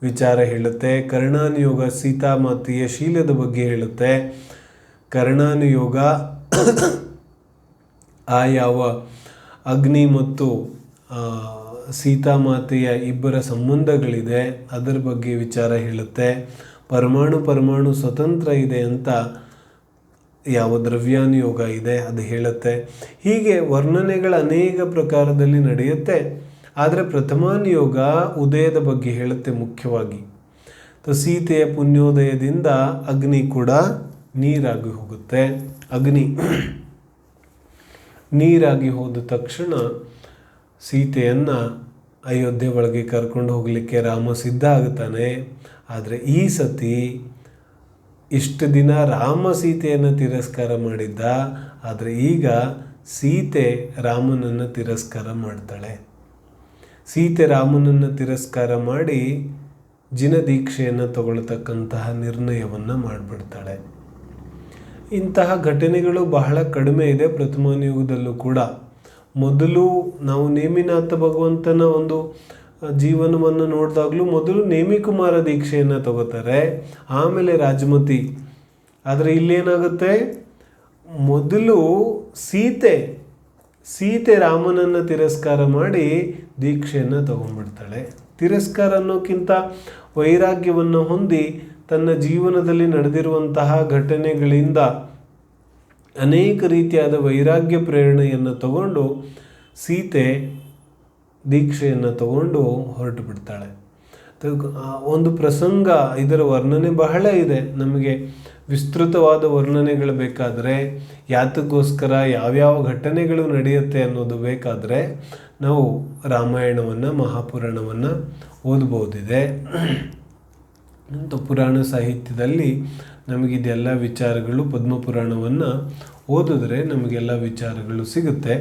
ವಿಚಾರ ಹೇಳುತ್ತೆ. ಕರ್ಣಾನುಯೋಗ ಸೀತಾಮಾತೆಯ ಶೀಲದ ಬಗ್ಗೆ ಹೇಳುತ್ತೆ. ಕರ್ಣಾನುಯೋಗ ಯಾವ ಅಗ್ನಿ ಮತ್ತು ಸೀತಾಮಾತೆಯ ಇಬ್ಬರ ಸಂಬಂಧಗಳಿದೆ ಅದರ ಬಗ್ಗೆ ವಿಚಾರ ಹೇಳುತ್ತೆ. ಪರಮಾಣು ಸ್ವತಂತ್ರ ಇದೆ ಅಂತ ಯಾವ ದ್ರವ್ಯಾನುಯೋಗ ಇದೆ ಅದು ಹೇಳುತ್ತೆ. ಹೀಗೆ ವರ್ಣನೆಗಳು ಅನೇಕ ಪ್ರಕಾರದಲ್ಲಿ ನಡೆಯುತ್ತೆ. ಆದರೆ ಪ್ರಥಮಾನುಯೋಗ ಉದಯದ ಬಗ್ಗೆ ಹೇಳುತ್ತೆ ಮುಖ್ಯವಾಗಿ. ಸೀತೆಯ ಪುಣ್ಯೋದಯದಿಂದ ಅಗ್ನಿ ಕೂಡ ನೀರಾಗಿ ಹೋಗುತ್ತೆ. ಅಗ್ನಿ ನೀರಾಗಿ ಹೋದ ತಕ್ಷಣ ಸೀತೆಯನ್ನು ಅಯೋಧ್ಯೆ ಒಳಗೆ ಕರ್ಕೊಂಡು ಹೋಗಲಿಕ್ಕೆ ರಾಮ ಸಿದ್ಧ ಆಗುತ್ತಾನೆ. ಆದರೆ ಈ ಸತಿ ಇಷ್ಟು ದಿನ ರಾಮ ಸೀತೆಯನ್ನು ತಿರಸ್ಕಾರ ಮಾಡಿದ್ದ, ಆದರೆ ಈಗ ಸೀತೆ ರಾಮನನ್ನು ತಿರಸ್ಕಾರ ಮಾಡ್ತಾಳೆ. ಸೀತೆ ರಾಮನನ್ನು ತಿರಸ್ಕಾರ ಮಾಡಿ ಜಿನದೀಕ್ಷೆಯನ್ನು ತಗೊಳ್ತಕ್ಕಂತಹ ನಿರ್ಣಯವನ್ನು ಮಾಡಿಬಿಡ್ತಾಳೆ. ಇಂತಹ ಘಟನೆಗಳು ಬಹಳ ಕಡಿಮೆ ಇದೆ ಪ್ರಥಮಾನುಯುಗದಲ್ಲೂ ಕೂಡ. ಮೊದಲು ನಾವು ನೇಮಿನಾಥ ಭಗವಂತನ ಒಂದು ಜೀವನವನ್ನು ನೋಡಿದಾಗಲೂ ಮೊದಲು ನೇಮಿಕುಮಾರ ದೀಕ್ಷೆಯನ್ನು ತಗೋತಾರೆ, ಆಮೇಲೆ ರಾಜಮತಿ. ಆದರೆ ಇಲ್ಲೇನಾಗುತ್ತೆ, ಮೊದಲು ಸೀತೆ ರಾಮನನ್ನು ತಿರಸ್ಕಾರ ಮಾಡಿ ದೀಕ್ಷೆಯನ್ನು ತಗೊಂಡ್ಬಿಡ್ತಾಳೆ. ತಿರಸ್ಕಾರ ಅನ್ನೋಕ್ಕಿಂತ ವೈರಾಗ್ಯವನ್ನು ಹೊಂದಿ ತನ್ನ ಜೀವನದಲ್ಲಿ ನಡೆದಿರುವಂತಹ ಘಟನೆಗಳಿಂದ ಅನೇಕ ರೀತಿಯಾದ ವೈರಾಗ್ಯ ಪ್ರೇರಣೆಯನ್ನು ತಗೊಂಡು ಸೀತೆ ದೀಕ್ಷೆಯನ್ನು ತಗೊಂಡು ಹೊರಟು ಬಿಡ್ತಾಳೆ. ಒಂದು ಪ್ರಸಂಗ, ಇದರ ವರ್ಣನೆ ಬಹಳ ಇದೆ. ನಮಗೆ ವಿಸ್ತೃತವಾದ ವರ್ಣನೆಗಳು ಬೇಕಾದರೆ, ಯಾತಕ್ಕೋಸ್ಕರ ಯಾವ್ಯಾವ ಘಟನೆಗಳು ನಡೆಯುತ್ತೆ ಅನ್ನೋದು ಬೇಕಾದರೆ ನಾವು ರಾಮಾಯಣವನ್ನು ಮಹಾಪುರಾಣವನ್ನು ಓದ್ಬೋದಿದೆ. ಅಂತ ಪುರಾಣ ಸಾಹಿತ್ಯದಲ್ಲಿ ನಮಗಿದೆಲ್ಲ ವಿಚಾರಗಳು ಪದ್ಮಪುರಾಣವನ್ನು ಓದಿದ್ರೆ ನಮಗೆಲ್ಲ ವಿಚಾರಗಳು ಸಿಗುತ್ತೆ.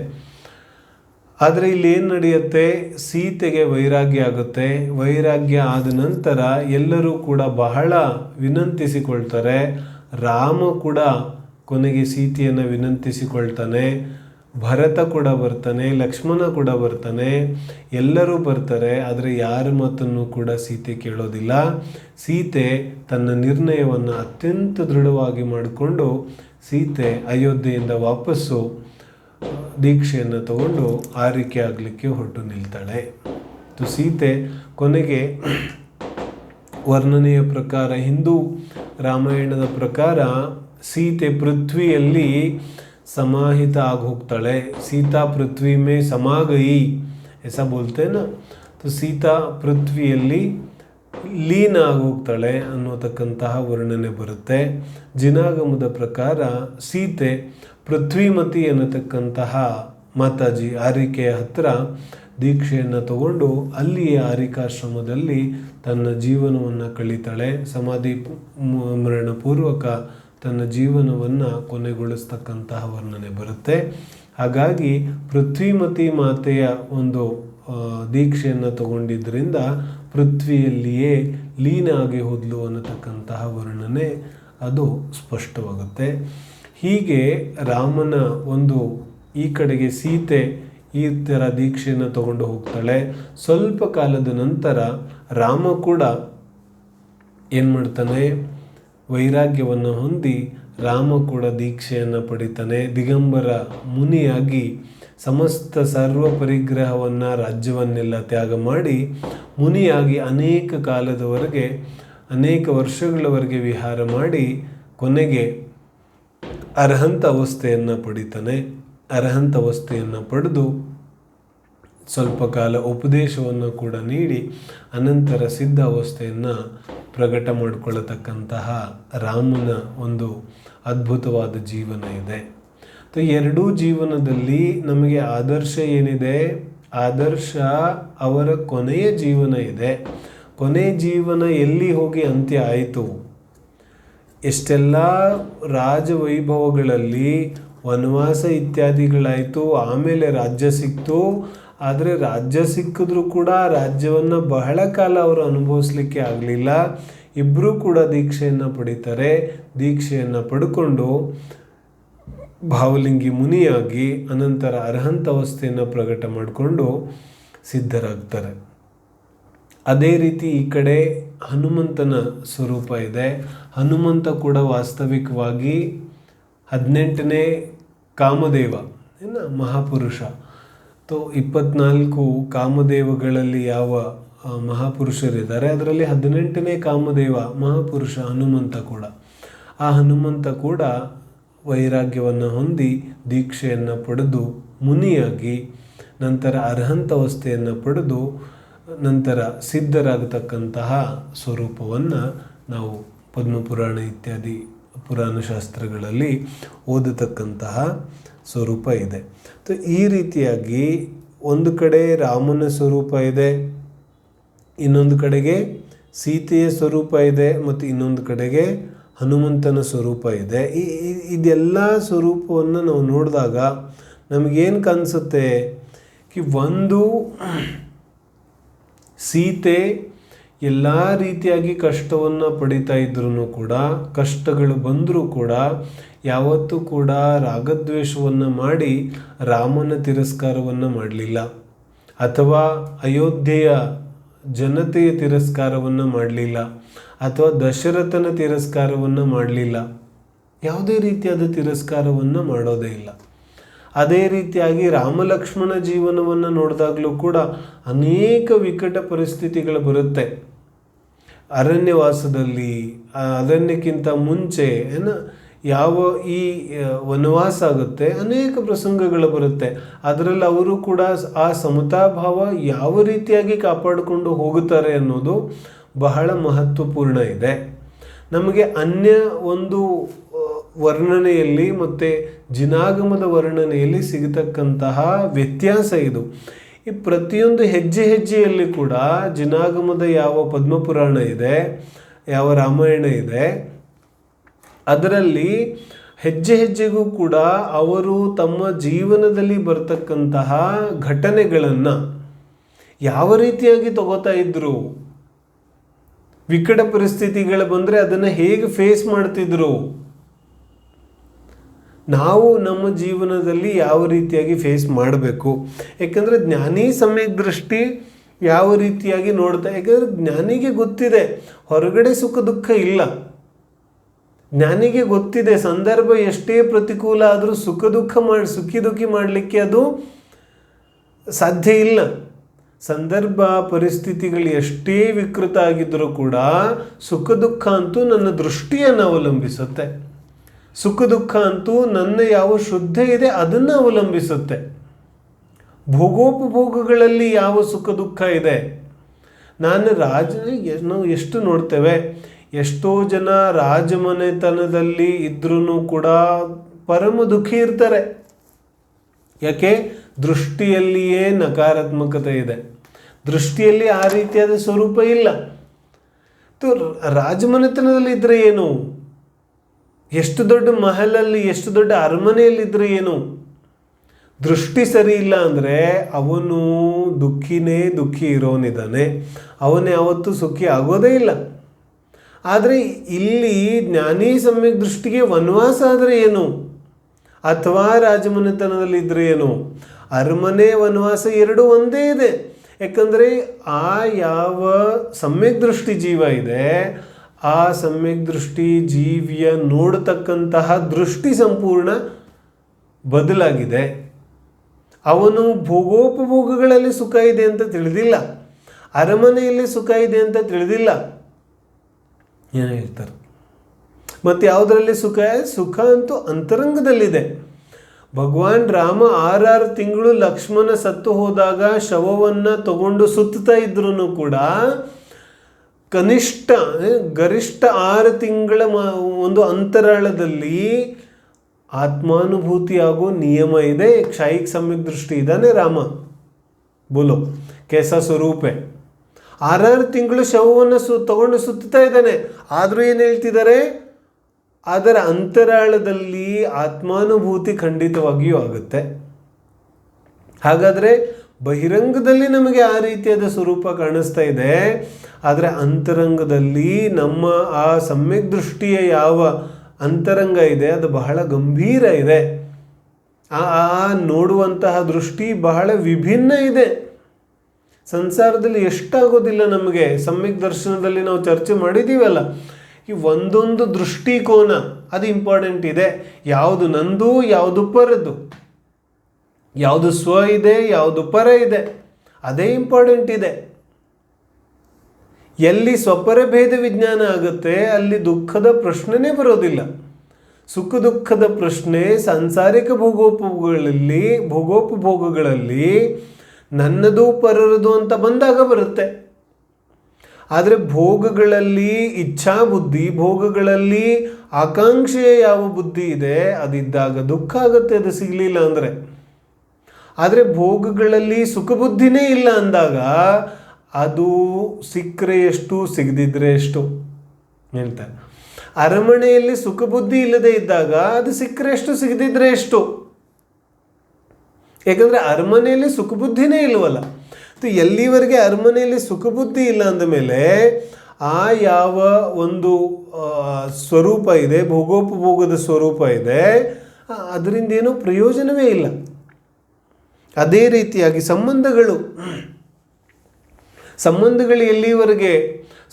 ಆದರೆ ಇಲ್ಲಿ ಏನು ನಡೆಯುತ್ತೆ, ಸೀತೆಗೆ ವೈರಾಗ್ಯ ಆಗುತ್ತೆ. ವೈರಾಗ್ಯ ಆದ ನಂತರ ಎಲ್ಲರೂ ಕೂಡ ಬಹಳ ವಿನಂತಿಸಿಕೊಳ್ತಾರೆ. ರಾಮ ಕೂಡ ಕೊನೆಗೆ ಸೀತೆಯನ್ನು ವಿನಂತಿಸಿಕೊಳ್ತಾನೆ. ಭರತ ಕೂಡ ಬರ್ತಾನೆ, ಲಕ್ಷ್ಮಣ ಕೂಡ ಬರ್ತಾನೆ, ಎಲ್ಲರೂ ಬರ್ತಾರೆ. ಆದರೆ ಯಾರ ಮಾತನ್ನು ಕೂಡ ಸೀತೆ ಕೇಳೋದಿಲ್ಲ. ಸೀತೆ ತನ್ನ ನಿರ್ಣಯವನ್ನು ಅತ್ಯಂತ ದೃಢವಾಗಿ ಮಾಡಿಕೊಂಡು ಸೀತೆ ಅಯೋಧ್ಯೆಯಿಂದ ವಾಪಸ್ಸು ದೀಕ್ಷೆಯನ್ನು ತಗೊಂಡು ಆರೈಕೆ ಆಗಲಿಕ್ಕೆ ಹೊರಟು ನಿಲ್ತಾಳೆ. ಸೀತೆ ಕೊನೆಗೆ ವರ್ಣನೆಯ ಪ್ರಕಾರ, ಹಿಂದೂ ರಾಮಾಯಣದ ಪ್ರಕಾರ ಸೀತೆ ಪೃಥ್ವಿಯಲ್ಲಿ ಸಮಾಹಿತ ಆಗಿ ಹೋಗ್ತಾಳೆ. ಸೀತಾ ಪೃಥ್ವಿ ಮೇ ಸಮಾ ಗಯಿ ऐसा बोलते हैं ना. ಸೀತಾ ಪೃಥ್ವಿಯಲ್ಲಿ ಲೀನ ಆಗಿ ಹೋಗ್ತಾಳೆ ಅನ್ನೋತಕ್ಕಂತಹ ವರ್ಣನೆ ಬರುತ್ತೆ. ಜಿನಾಗಮದ ಪ್ರಕಾರ ಸೀತೆ ಪೃಥ್ವಿಮತಿ ಅನ್ನತಕ್ಕಂತಹ ಮಾತಾಜಿ ಆರಿಕೆಯ ಹತ್ತಿರ ದೀಕ್ಷೆಯನ್ನು ತಗೊಂಡು ಅಲ್ಲಿಯೇ ಆರಿಕಾಶ್ರಮದಲ್ಲಿ ತನ್ನ ಜೀವನವನ್ನು ಕಳೀತಾಳೆ. ಸಮಾಧಿ ಮರಣಪೂರ್ವಕ ತನ್ನ ಜೀವನವನ್ನು ಕೊನೆಗೊಳಿಸ್ತಕ್ಕಂತಹ ವರ್ಣನೆ ಬರುತ್ತೆ. ಹಾಗಾಗಿ ಪೃಥ್ವಿಮತಿ ಮಾತೆಯ ಒಂದು ದೀಕ್ಷೆಯನ್ನು ತಗೊಂಡಿದ್ದರಿಂದ ಪೃಥ್ವಿಯಲ್ಲಿಯೇ ಲೀನ ಆಗಿ ಹೋದ್ಲು ಅನ್ನತಕ್ಕಂತಹ ವರ್ಣನೆ ಅದು ಸ್ಪಷ್ಟವಾಗುತ್ತೆ. ಹೀಗೆ ರಾಮನ ಒಂದು ಈ ಕಡೆಗೆ ಸೀತೆ ಈ ಥರ ದೀಕ್ಷೆಯನ್ನು ತಗೊಂಡು ಹೋಗ್ತಾಳೆ. ಸ್ವಲ್ಪ ಕಾಲದ ನಂತರ ರಾಮ ಕೂಡ ಏನು ಮಾಡ್ತಾನೆ, ವೈರಾಗ್ಯವನ್ನು ಹೊಂದಿ ರಾಮ ಕೂಡ ದೀಕ್ಷೆಯನ್ನು ಪಡಿತಾನೆ. ದಿಗಂಬರ ಮುನಿಯಾಗಿ ಸಮಸ್ತ ಸರ್ವ ಪರಿಗ್ರಹವನ್ನು ರಾಜ್ಯವನ್ನೆಲ್ಲ ತ್ಯಾಗ ಮಾಡಿ ಮುನಿಯಾಗಿ ಅನೇಕ ಕಾಲದವರೆಗೆ, ಅನೇಕ ವರ್ಷಗಳವರೆಗೆ ವಿಹಾರ ಮಾಡಿ ಕೊನೆಗೆ ಅರ್ಹಂತ ಅವಸ್ಥೆಯನ್ನು ಪಡಿತಾನೆ. ಅರ್ಹಂತ ಅವಸ್ಥೆಯನ್ನು ಪಡೆದು ಸ್ವಲ್ಪ ಕಾಲ ಉಪದೇಶವನ್ನು ಕೂಡ ನೀಡಿ ಅನಂತರ ಸಿದ್ಧ ಅವಸ್ಥೆಯನ್ನು ಪ್ರಕಟ ಮಾಡಿಕೊಳ್ಳತಕ್ಕಂತಹ ರಾಮನ ಒಂದು ಅದ್ಭುತವಾದ ಜೀವನ ಇದೆ. ಎರಡೂ ಜೀವನದಲ್ಲಿ ನಮಗೆ ಆದರ್ಶ ಏನಿದೆ, ಆದರ್ಶ ಅವರ ಕೊನೆಯ ಜೀವನ ಇದೆ. ಕೊನೆಯ ಜೀವನ ಎಲ್ಲಿ ಹೋಗಿ ಅಂತ್ಯ ಆಯಿತು, ಎಷ್ಟೆಲ್ಲ ರಾಜವೈಭವಗಳಲ್ಲಿ ವನವಾಸ ಇತ್ಯಾದಿಗಳಾಯಿತು, ಆಮೇಲೆ ರಾಜ್ಯ ಸಿಕ್ತು, ಆದರೆ ರಾಜ್ಯ ಸಿಕ್ಕಿದ್ರೂ ಕೂಡ ರಾಜ್ಯವನ್ನು ಬಹಳ ಕಾಲ ಅವರು ಅನುಭವಿಸ್ಲಿಕ್ಕೆ ಆಗಲಿಲ್ಲ. ಇಬ್ಬರೂ ಕೂಡ ದೀಕ್ಷೆಯನ್ನು ಪಡಿತಾರೆ. ದೀಕ್ಷೆಯನ್ನು ಪಡ್ಕೊಂಡು ಭಾವಲಿಂಗಿ ಮುನಿಯಾಗಿ ಅನಂತರ ಅರ್ಹಂತ ಅವಸ್ಥೆಯನ್ನು ಪ್ರಕಟ ಮಾಡಿಕೊಂಡು ಸಿದ್ಧರಾಗ್ತಾರೆ. ಅದೇ ರೀತಿ ಈ ಕಡೆ ಹನುಮಂತನ ಸ್ವರೂಪ ಇದೆ. ಹನುಮಂತ ಕೂಡ ವಾಸ್ತವಿಕವಾಗಿ 18ನೇ ಕಾಮದೇವ ಮಹಾಪುರುಷ. 24 ಕಾಮದೇವಗಳಲ್ಲಿ ಯಾವ ಮಹಾಪುರುಷರಿದ್ದಾರೆ ಅದರಲ್ಲಿ 18ನೇ ಕಾಮದೇವ ಮಹಾಪುರುಷ ಹನುಮಂತ ಕೂಡ. ಆ ಹನುಮಂತ ಕೂಡ ವೈರಾಗ್ಯವನ್ನು ಹೊಂದಿ ದೀಕ್ಷೆಯನ್ನು ಪಡೆದು ಮುನಿಯಾಗಿ ನಂತರ ಅರ್ಹಂತ ಅವಸ್ಥೆಯನ್ನು ಪಡೆದು ನಂತರ ಸಿದ್ಧರಾಗತಕ್ಕಂತಹ ಸ್ವರೂಪವನ್ನು ನಾವು ಪದ್ಮಪುರಾಣ ಇತ್ಯಾದಿ ಪುರಾಣ ಶಾಸ್ತ್ರಗಳಲ್ಲಿ ಓದತಕ್ಕಂತಹ ಸ್ವರೂಪ ಇದೆ. ಈ ರೀತಿಯಾಗಿ ಒಂದು ಕಡೆ ರಾಮನ ಸ್ವರೂಪ ಇದೆ, ಇನ್ನೊಂದು ಕಡೆಗೆ ಸೀತೆಯ ಸ್ವರೂಪ ಇದೆ, ಮತ್ತು ಇನ್ನೊಂದು ಕಡೆಗೆ ಹನುಮಂತನ ಸ್ವರೂಪ ಇದೆ. ಇದೆಲ್ಲ ಸ್ವರೂಪವನ್ನು ನಾವು ನೋಡಿದಾಗ ನಮಗೇನು ಕಾಣಿಸುತ್ತೆ ಒಂದು ಸೀತೆ ಎಲ್ಲ ರೀತಿಯಾಗಿ ಕಷ್ಟವನ್ನು ಪಡಿತಾ ಇದ್ರೂ ಕೂಡ, ಕಷ್ಟಗಳು ಬಂದರೂ ಕೂಡ ಯಾವತ್ತೂ ಕೂಡ ರಾಗದ್ವೇಷವನ್ನು ಮಾಡಿ ರಾಮನ ತಿರಸ್ಕಾರವನ್ನು ಮಾಡಲಿಲ್ಲ, ಅಥವಾ ಅಯೋಧ್ಯೆಯ ಜನತೆಯ ತಿರಸ್ಕಾರವನ್ನು ಮಾಡಲಿಲ್ಲ, ಅಥವಾ ದಶರಥನ ತಿರಸ್ಕಾರವನ್ನು ಮಾಡಲಿಲ್ಲ. ಯಾವುದೇ ರೀತಿಯಾದ ತಿರಸ್ಕಾರವನ್ನು ಮಾಡೋದೇ ಇಲ್ಲ. ಅದೇ ರೀತಿಯಾಗಿ ರಾಮಲಕ್ಷ್ಮಣ ಜೀವನವನ್ನು ನೋಡಿದಾಗಲೂ ಕೂಡ ಅನೇಕ ವಿಕಟ ಪರಿಸ್ಥಿತಿಗಳು ಬರುತ್ತೆ. ಅರಣ್ಯವಾಸದಲ್ಲಿ, ಅರಣ್ಯಕ್ಕಿಂತ ಮುಂಚೆ ಯಾವ ಈ ವನವಾಸ ಆಗುತ್ತೆ, ಅನೇಕ ಪ್ರಸಂಗಗಳು ಬರುತ್ತೆ. ಅದರಲ್ಲಿ ಅವರು ಕೂಡ ಆ ಸಮತಾಭಾವ ಯಾವ ರೀತಿಯಾಗಿ ಕಾಪಾಡಿಕೊಂಡು ಹೋಗುತ್ತಾರೆ ಅನ್ನೋದು ಬಹಳ ಮಹತ್ವಪೂರ್ಣ ಇದೆ. ನಮಗೆ ಅನ್ಯ ಒಂದು ವರ್ಣನೆಯಲ್ಲಿ ಮತ್ತು ಜಿನಾಗಮದ ವರ್ಣನೆಯಲ್ಲಿ ಸಿಗತಕ್ಕಂತಹ ವ್ಯತ್ಯಾಸ ಇದು. ಈ ಪ್ರತಿಯೊಂದು ಹೆಜ್ಜೆ ಹೆಜ್ಜೆಯಲ್ಲಿ ಕೂಡ ಜಿನಾಗಮದ ಯಾವ ಪದ್ಮಪುರಾಣ ಇದೆ, ಯಾವ ರಾಮಾಯಣ ಇದೆ, ಅದರಲ್ಲಿ ಹೆಜ್ಜೆ ಹೆಜ್ಜೆಗೂ ಕೂಡ ಅವರು ತಮ್ಮ ಜೀವನದಲ್ಲಿ ಬರ್ತಕ್ಕಂತಹ ಘಟನೆಗಳನ್ನು ಯಾವ ರೀತಿಯಾಗಿ ತಗೋತಾ ಇದ್ರು, ವಿಕಟ ಪರಿಸ್ಥಿತಿಗಳು ಬಂದರೆ ಅದನ್ನು ಹೇಗೆ ಫೇಸ್ ಮಾಡ್ತಿದ್ರು, ನಾವು ನಮ್ಮ ಜೀವನದಲ್ಲಿ ಯಾವ ರೀತಿಯಾಗಿ ಫೇಸ್ ಮಾಡಬೇಕು. ಯಾಕಂದರೆ ಜ್ಞಾನಿ ಸಮ್ಯಕ್ ದೃಷ್ಟಿ ಯಾವ ರೀತಿಯಾಗಿ ನೋಡ್ತಾ, ಯಾಕಂದರೆ ಜ್ಞಾನಿಗೆ ಗೊತ್ತಿದೆ ಹೊರಗಡೆ ಸುಖ ದುಃಖ ಇಲ್ಲ. ಜ್ಞಾನಿಗೆ ಗೊತ್ತಿದೆ ಸಂದರ್ಭ ಎಷ್ಟೇ ಪ್ರತಿಕೂಲ ಆದರೂ ಸುಖಿ ದುಃಖಿ ಮಾಡಲಿಕ್ಕೆ ಅದು ಸಾಧ್ಯ ಇಲ್ಲ. ಸಂದರ್ಭ ಪರಿಸ್ಥಿತಿಗಳು ಎಷ್ಟೇ ವಿಕೃತ ಆಗಿದ್ದರೂ ಕೂಡ ಸುಖ ದುಃಖ ಅಂತೂ ನನ್ನ ದೃಷ್ಟಿಯನ್ನು ಅವಲಂಬಿಸುತ್ತೆ. ಸುಖ ದುಃಖ ಅಂತೂ ನನ್ನ ಯಾವ ಶ್ರದ್ಧೆ ಇದೆ ಅದನ್ನು ಅವಲಂಬಿಸುತ್ತೆ. ಭೋಗೋಪಭೋಗಗಳಲ್ಲಿ ಯಾವ ಸುಖ ದುಃಖ ಇದೆ. ನಾವು ಎಷ್ಟು ನೋಡ್ತೇವೆ, ಎಷ್ಟೋ ಜನ ರಾಜಮನೆತನದಲ್ಲಿ ಇದ್ರೂ ಕೂಡ ಪರಮ ದುಃಖಿ ಇರ್ತಾರೆ. ಯಾಕೆ? ದೃಷ್ಟಿಯಲ್ಲಿಯೇ ನಕಾರಾತ್ಮಕತೆ ಇದೆ, ದೃಷ್ಟಿಯಲ್ಲಿ ಆ ರೀತಿಯಾದ ಸ್ವರೂಪ ಇಲ್ಲ. ರಾಜಮನೆತನದಲ್ಲಿ ಇದ್ರೆ ಏನು, ಎಷ್ಟು ದೊಡ್ಡ ಮಹಲಲ್ಲಿ, ಎಷ್ಟು ದೊಡ್ಡ ಅರಮನೆಯಲ್ಲಿದ್ದರೆ ಏನು, ದೃಷ್ಟಿ ಸರಿ ಇಲ್ಲ ಅಂದರೆ ಅವನು ದುಃಖಿ ಇರೋನಿದ್ದಾನೆ, ಅವನು ಯಾವತ್ತೂ ಸುಖಿ ಆಗೋದೇ ಇಲ್ಲ. ಆದರೆ ಇಲ್ಲಿ ಜ್ಞಾನಿ ಸಮ್ಯಕ್ ದೃಷ್ಟಿಗೆ ವನವಾಸ ಆದರೆ ಏನು, ಅಥವಾ ರಾಜಮನೆತನದಲ್ಲಿ ಇದ್ರೆ ಏನು, ಅರಮನೆ ವನವಾಸ ಎರಡೂ ಒಂದೇ ಇದೆ. ಯಾಕಂದರೆ ಆ ಯಾವ ಸಮ್ಯಕ್ ದೃಷ್ಟಿ ಜೀವ ಇದೆ, ಆ ಸಮ್ಯಕ್ ದೃಷ್ಟಿ ಜೀವಿಯ ನೋಡತಕ್ಕಂತಹ ದೃಷ್ಟಿ ಸಂಪೂರ್ಣ ಬದಲಾಗಿದೆ. ಅವನು ಭೋಗೋಪಭೋಗಗಳಲ್ಲಿ ಸುಖ ಇದೆ ಅಂತ ತಿಳಿದಿಲ್ಲ, ಅರಮನೆಯಲ್ಲಿ ಸುಖ ಇದೆ ಅಂತ ತಿಳಿದಿಲ್ಲ. ಏನು ಹೇಳ್ತಾರೆ? ಮತ್ತು ಯಾವುದರಲ್ಲಿ ಸುಖ ಅಂತೂ ಅಂತರಂಗದಲ್ಲಿದೆ. ಭಗವಾನ್ ರಾಮ 6 ತಿಂಗಳು ಲಕ್ಷ್ಮಣ ಸತ್ತು ಹೋದಾಗ ಶವವನ್ನು ತಗೊಂಡು ಸುತ್ತಾ ಇದ್ರೂ ಕೂಡ ಗರಿಷ್ಠ 6 ತಿಂಗಳ ಒಂದು ಅಂತರಾಳದಲ್ಲಿ ಆತ್ಮಾನುಭೂತಿ ಆಗೋ ನಿಯಮ ಇದೆ. ಕ್ಷಾಯಿಕ್ ಸಮ್ಯಕ್ ದೃಷ್ಟಿ ಇದ್ದಾನೆ ರಾಮ. ಬೋಲೋ ಕೇಸ ಸ್ವರೂಪೆ. 6 ತಿಂಗಳು ಶವವನ್ನು ತಗೊಂಡು ಸುತ್ತಾ ಇದ್ದಾನೆ. ಆದರೂ ಏನು ಹೇಳ್ತಿದ್ದಾರೆ? ಅದರ ಅಂತರಾಳದಲ್ಲಿ ಆತ್ಮಾನುಭೂತಿ ಖಂಡಿತವಾಗಿಯೂ ಆಗುತ್ತೆ. ಹಾಗಾದರೆ ಬಹಿರಂಗದಲ್ಲಿ ನಮಗೆ ಆ ರೀತಿಯಾದ ಸ್ವರೂಪ ಕಾಣಿಸ್ತಾ ಇದೆ, ಆದರೆ ಅಂತರಂಗದಲ್ಲಿ ನಮ್ಮ ಆ ಸಮ್ಯಕ್ ದೃಷ್ಟಿಯ ಯಾವ ಅಂತರಂಗ ಇದೆ ಅದು ಬಹಳ ಗಂಭೀರ ಇದೆ. ಆ ನೋಡುವಂತಹ ದೃಷ್ಟಿ ಬಹಳ ವಿಭಿನ್ನ ಇದೆ. ಸಂಸಾರದಲ್ಲಿ ಎಷ್ಟಾಗೋದಿಲ್ಲ ನಮಗೆ. ಸಮ್ಯಕ್ ದರ್ಶನದಲ್ಲಿ ನಾವು ಚರ್ಚೆ ಮಾಡಿದ್ದೀವಲ್ಲ, ಈ ಒಂದೊಂದು ದೃಷ್ಟಿಕೋನ ಅದು ಇಂಪಾರ್ಟೆಂಟ್ ಇದೆ. ಯಾವುದು ನಂದು, ಯಾವುದು ಪರದ್ದು, ಯಾವುದು ಸ್ವ ಇದೆ, ಯಾವುದು ಪರ ಇದೆ, ಅದೇ ಇಂಪಾರ್ಟೆಂಟ್ ಇದೆ. ಎಲ್ಲಿ ಸ್ವಪರ ಭೇದ ವಿಜ್ಞಾನ ಆಗುತ್ತೆ ಅಲ್ಲಿ ದುಃಖದ ಪ್ರಶ್ನೆನೇ ಬರೋದಿಲ್ಲ. ಸುಖ ದುಃಖದ ಪ್ರಶ್ನೆ ಸಾಂಸಾರಿಕ ಭೋಗೋಪಭೋಗಗಳಲ್ಲಿ ನನ್ನದು ಪರರದು ಅಂತ ಬಂದಾಗ ಬರುತ್ತೆ. ಆದರೆ ಭೋಗಗಳಲ್ಲಿ ಇಚ್ಛಾ ಬುದ್ಧಿ, ಭೋಗಗಳಲ್ಲಿ ಆಕಾಂಕ್ಷೆಯ ಯಾವ ಬುದ್ಧಿ ಇದೆ ಅದಿದ್ದಾಗ ದುಃಖ ಆಗುತ್ತೆ, ಅದು ಸಿಗಲಿಲ್ಲ ಅಂದರೆ. ಆದರೆ ಭೋಗಗಳಲ್ಲಿ ಸುಖ ಬುದ್ಧಿನೇ ಇಲ್ಲ ಅಂದಾಗ ಅದು ಸಿಕ್ಕರೆ ಎಷ್ಟು, ಸಿಗದಿದ್ರೆ ಎಷ್ಟು ಹೇಳ್ತಾರೆ. ಅರಮನೆಯಲ್ಲಿ ಸುಖ ಬುದ್ಧಿ ಇಲ್ಲದೆ ಇದ್ದಾಗ ಅದು ಸಿಕ್ಕರೆ ಎಷ್ಟು, ಸಿಗದಿದ್ರೆ ಎಷ್ಟು. ಯಾಕಂದರೆ ಅರಮನೆಯಲ್ಲಿ ಸುಖ ಬುದ್ಧಿನೇ ಇಲ್ವಲ್ಲ. ಎಲ್ಲಿವರೆಗೆ ಅರಮನೆಯಲ್ಲಿ ಸುಖ ಬುದ್ಧಿ ಇಲ್ಲ ಅಂದಮೇಲೆ ಆ ಯಾವ ಒಂದು ಸ್ವರೂಪ ಇದೆ, ಭೋಗೋಪಭೋಗದ ಸ್ವರೂಪ ಇದೆ, ಅದರಿಂದ ಏನೂ ಪ್ರಯೋಜನವೇ ಇಲ್ಲ. ಅದೇ ರೀತಿಯಾಗಿ ಸಂಬಂಧಗಳು ಎಲ್ಲಿವರೆಗೆ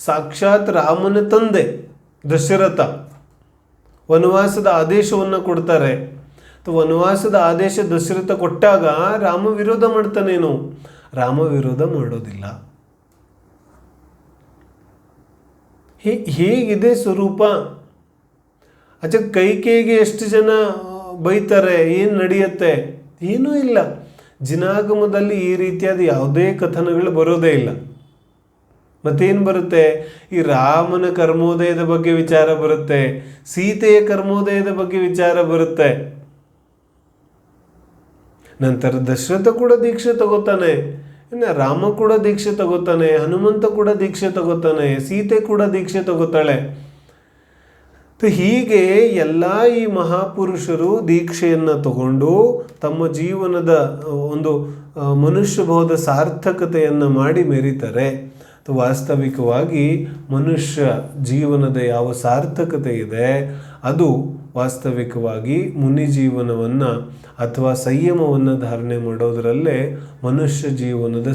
ಸಾಕ್ಷಾತ್ ರಾಮನ ತಂದೆ ದಶರಥ ವನವಾಸದ ಆದೇಶವನ್ನು ಕೊಡ್ತಾರೆ. ವನವಾಸದ ಆದೇಶ ದಶರಥ ಕೊಟ್ಟಾಗ ರಾಮ ವಿರೋಧ ಮಾಡ್ತಾನೇನು? ರಾಮ ವಿರೋಧ ಮಾಡೋದಿಲ್ಲ. ಹೇಗಿದೆ ಸ್ವರೂಪ? ಕೈಕೇಯಿಗೆ ಎಷ್ಟು ಜನ ಬೈತಾರೆ, ಏನು ನಡೆಯುತ್ತೆ? ಏನೂ ಇಲ್ಲ. ಜಿನಾಗಮದಲ್ಲಿ ಈ ರೀತಿಯಾದ ಯಾವುದೇ ಕಥನಗಳು ಬರೋದೇ ಇಲ್ಲ. ಮತ್ತೇನು ಬರುತ್ತೆ? ಈ ರಾಮನ ಕರ್ಮೋದಯದ ಬಗ್ಗೆ ವಿಚಾರ ಬರುತ್ತೆ, ಸೀತೆಯ ಕರ್ಮೋದಯದ ಬಗ್ಗೆ ವಿಚಾರ ಬರುತ್ತೆ. ನಂತರ ದಶರಥ ಕೂಡ ದೀಕ್ಷೆ ತಗೋತಾನೆ, ಇನ್ನು ರಾಮ ಕೂಡ ದೀಕ್ಷೆ ತಗೋತಾನೆ, ಹನುಮಂತ ಕೂಡ ದೀಕ್ಷೆ ತಗೋತಾನೆ, ಸೀತೆ ಕೂಡ ದೀಕ್ಷೆ ತಗೋತಾಳೆ. ಹೀಗೆ ಎಲ್ಲ ಈ ಮಹಾಪುರುಷರು ದೀಕ್ಷೆಯನ್ನು ತಗೊಂಡು ತಮ್ಮ ಜೀವನದ ಒಂದು ಮನುಷ್ಯಭವದ ಸಾರ್ಥಕತೆಯನ್ನು ಮಾಡಿ ಮೆರೀತಾರೆ. ವಾಸ್ತವಿಕವಾಗಿ ಮನುಷ್ಯ ಜೀವನದ ಯಾವ ಸಾರ್ಥಕತೆ ಇದೆ ಅದು ವಾಸ್ತವಿಕವಾಗಿ ಮುನಿ ಜೀವನವನ್ನು ಅಥವಾ ಸಂಯಮವನ್ನು ಧಾರಣೆ ಮಾಡೋದರಲ್ಲೇ ಮನುಷ್ಯ ಜೀವನದ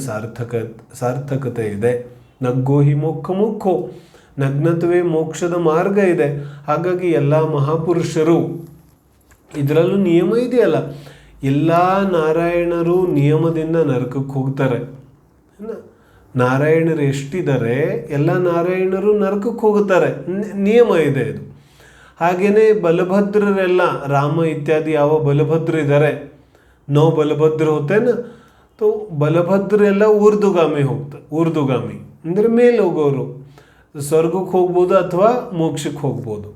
ಸಾರ್ಥಕತೆ ಇದೆ. ನಗ್ಗೋ ಹಿ ಮುಖೋ, ನಗ್ನತ್ವೇ ಮೋಕ್ಷದ ಮಾರ್ಗ ಇದೆ. ಹಾಗಾಗಿ ಎಲ್ಲ ಮಹಾಪುರುಷರು, ಇದರಲ್ಲೂ ನಿಯಮ ಇದೆಯಲ್ಲ, ಎಲ್ಲ ನಾರಾಯಣರು ನಿಯಮದಿಂದ ನರಕಕ್ಕೆ ಹೋಗ್ತಾರೆ. ನಾರಾಯಣರು ಎಷ್ಟಿದ್ದಾರೆ ಎಲ್ಲ ನಾರಾಯಣರು ನರಕಕ್ಕೆ ಹೋಗುತ್ತಾರೆ, ನಿಯಮ ಇದೆ ಇದು. ಹಾಗೆಯೇ ಬಲಭದ್ರರೆಲ್ಲ, ರಾಮ ಇತ್ಯಾದಿ ಯಾವ ಬಲಭದ್ರ ಇದ್ದಾರೆ, ಬಲಭದ್ರ ಹೋತೇನ ತೋ ಬಲಭದ್ರೆಲ್ಲ ಊರ್ದುಗಾಮಿ ಅಂದರೆ ಮೇಲೆ ಹೋಗೋರು, ಸ್ವರ್ಗಕ್ಕೆ ಹೋಗ್ಬೋದು ಅಥವಾ ಮೋಕ್ಷಕ್ಕೆ ಹೋಗ್ಬೋದು.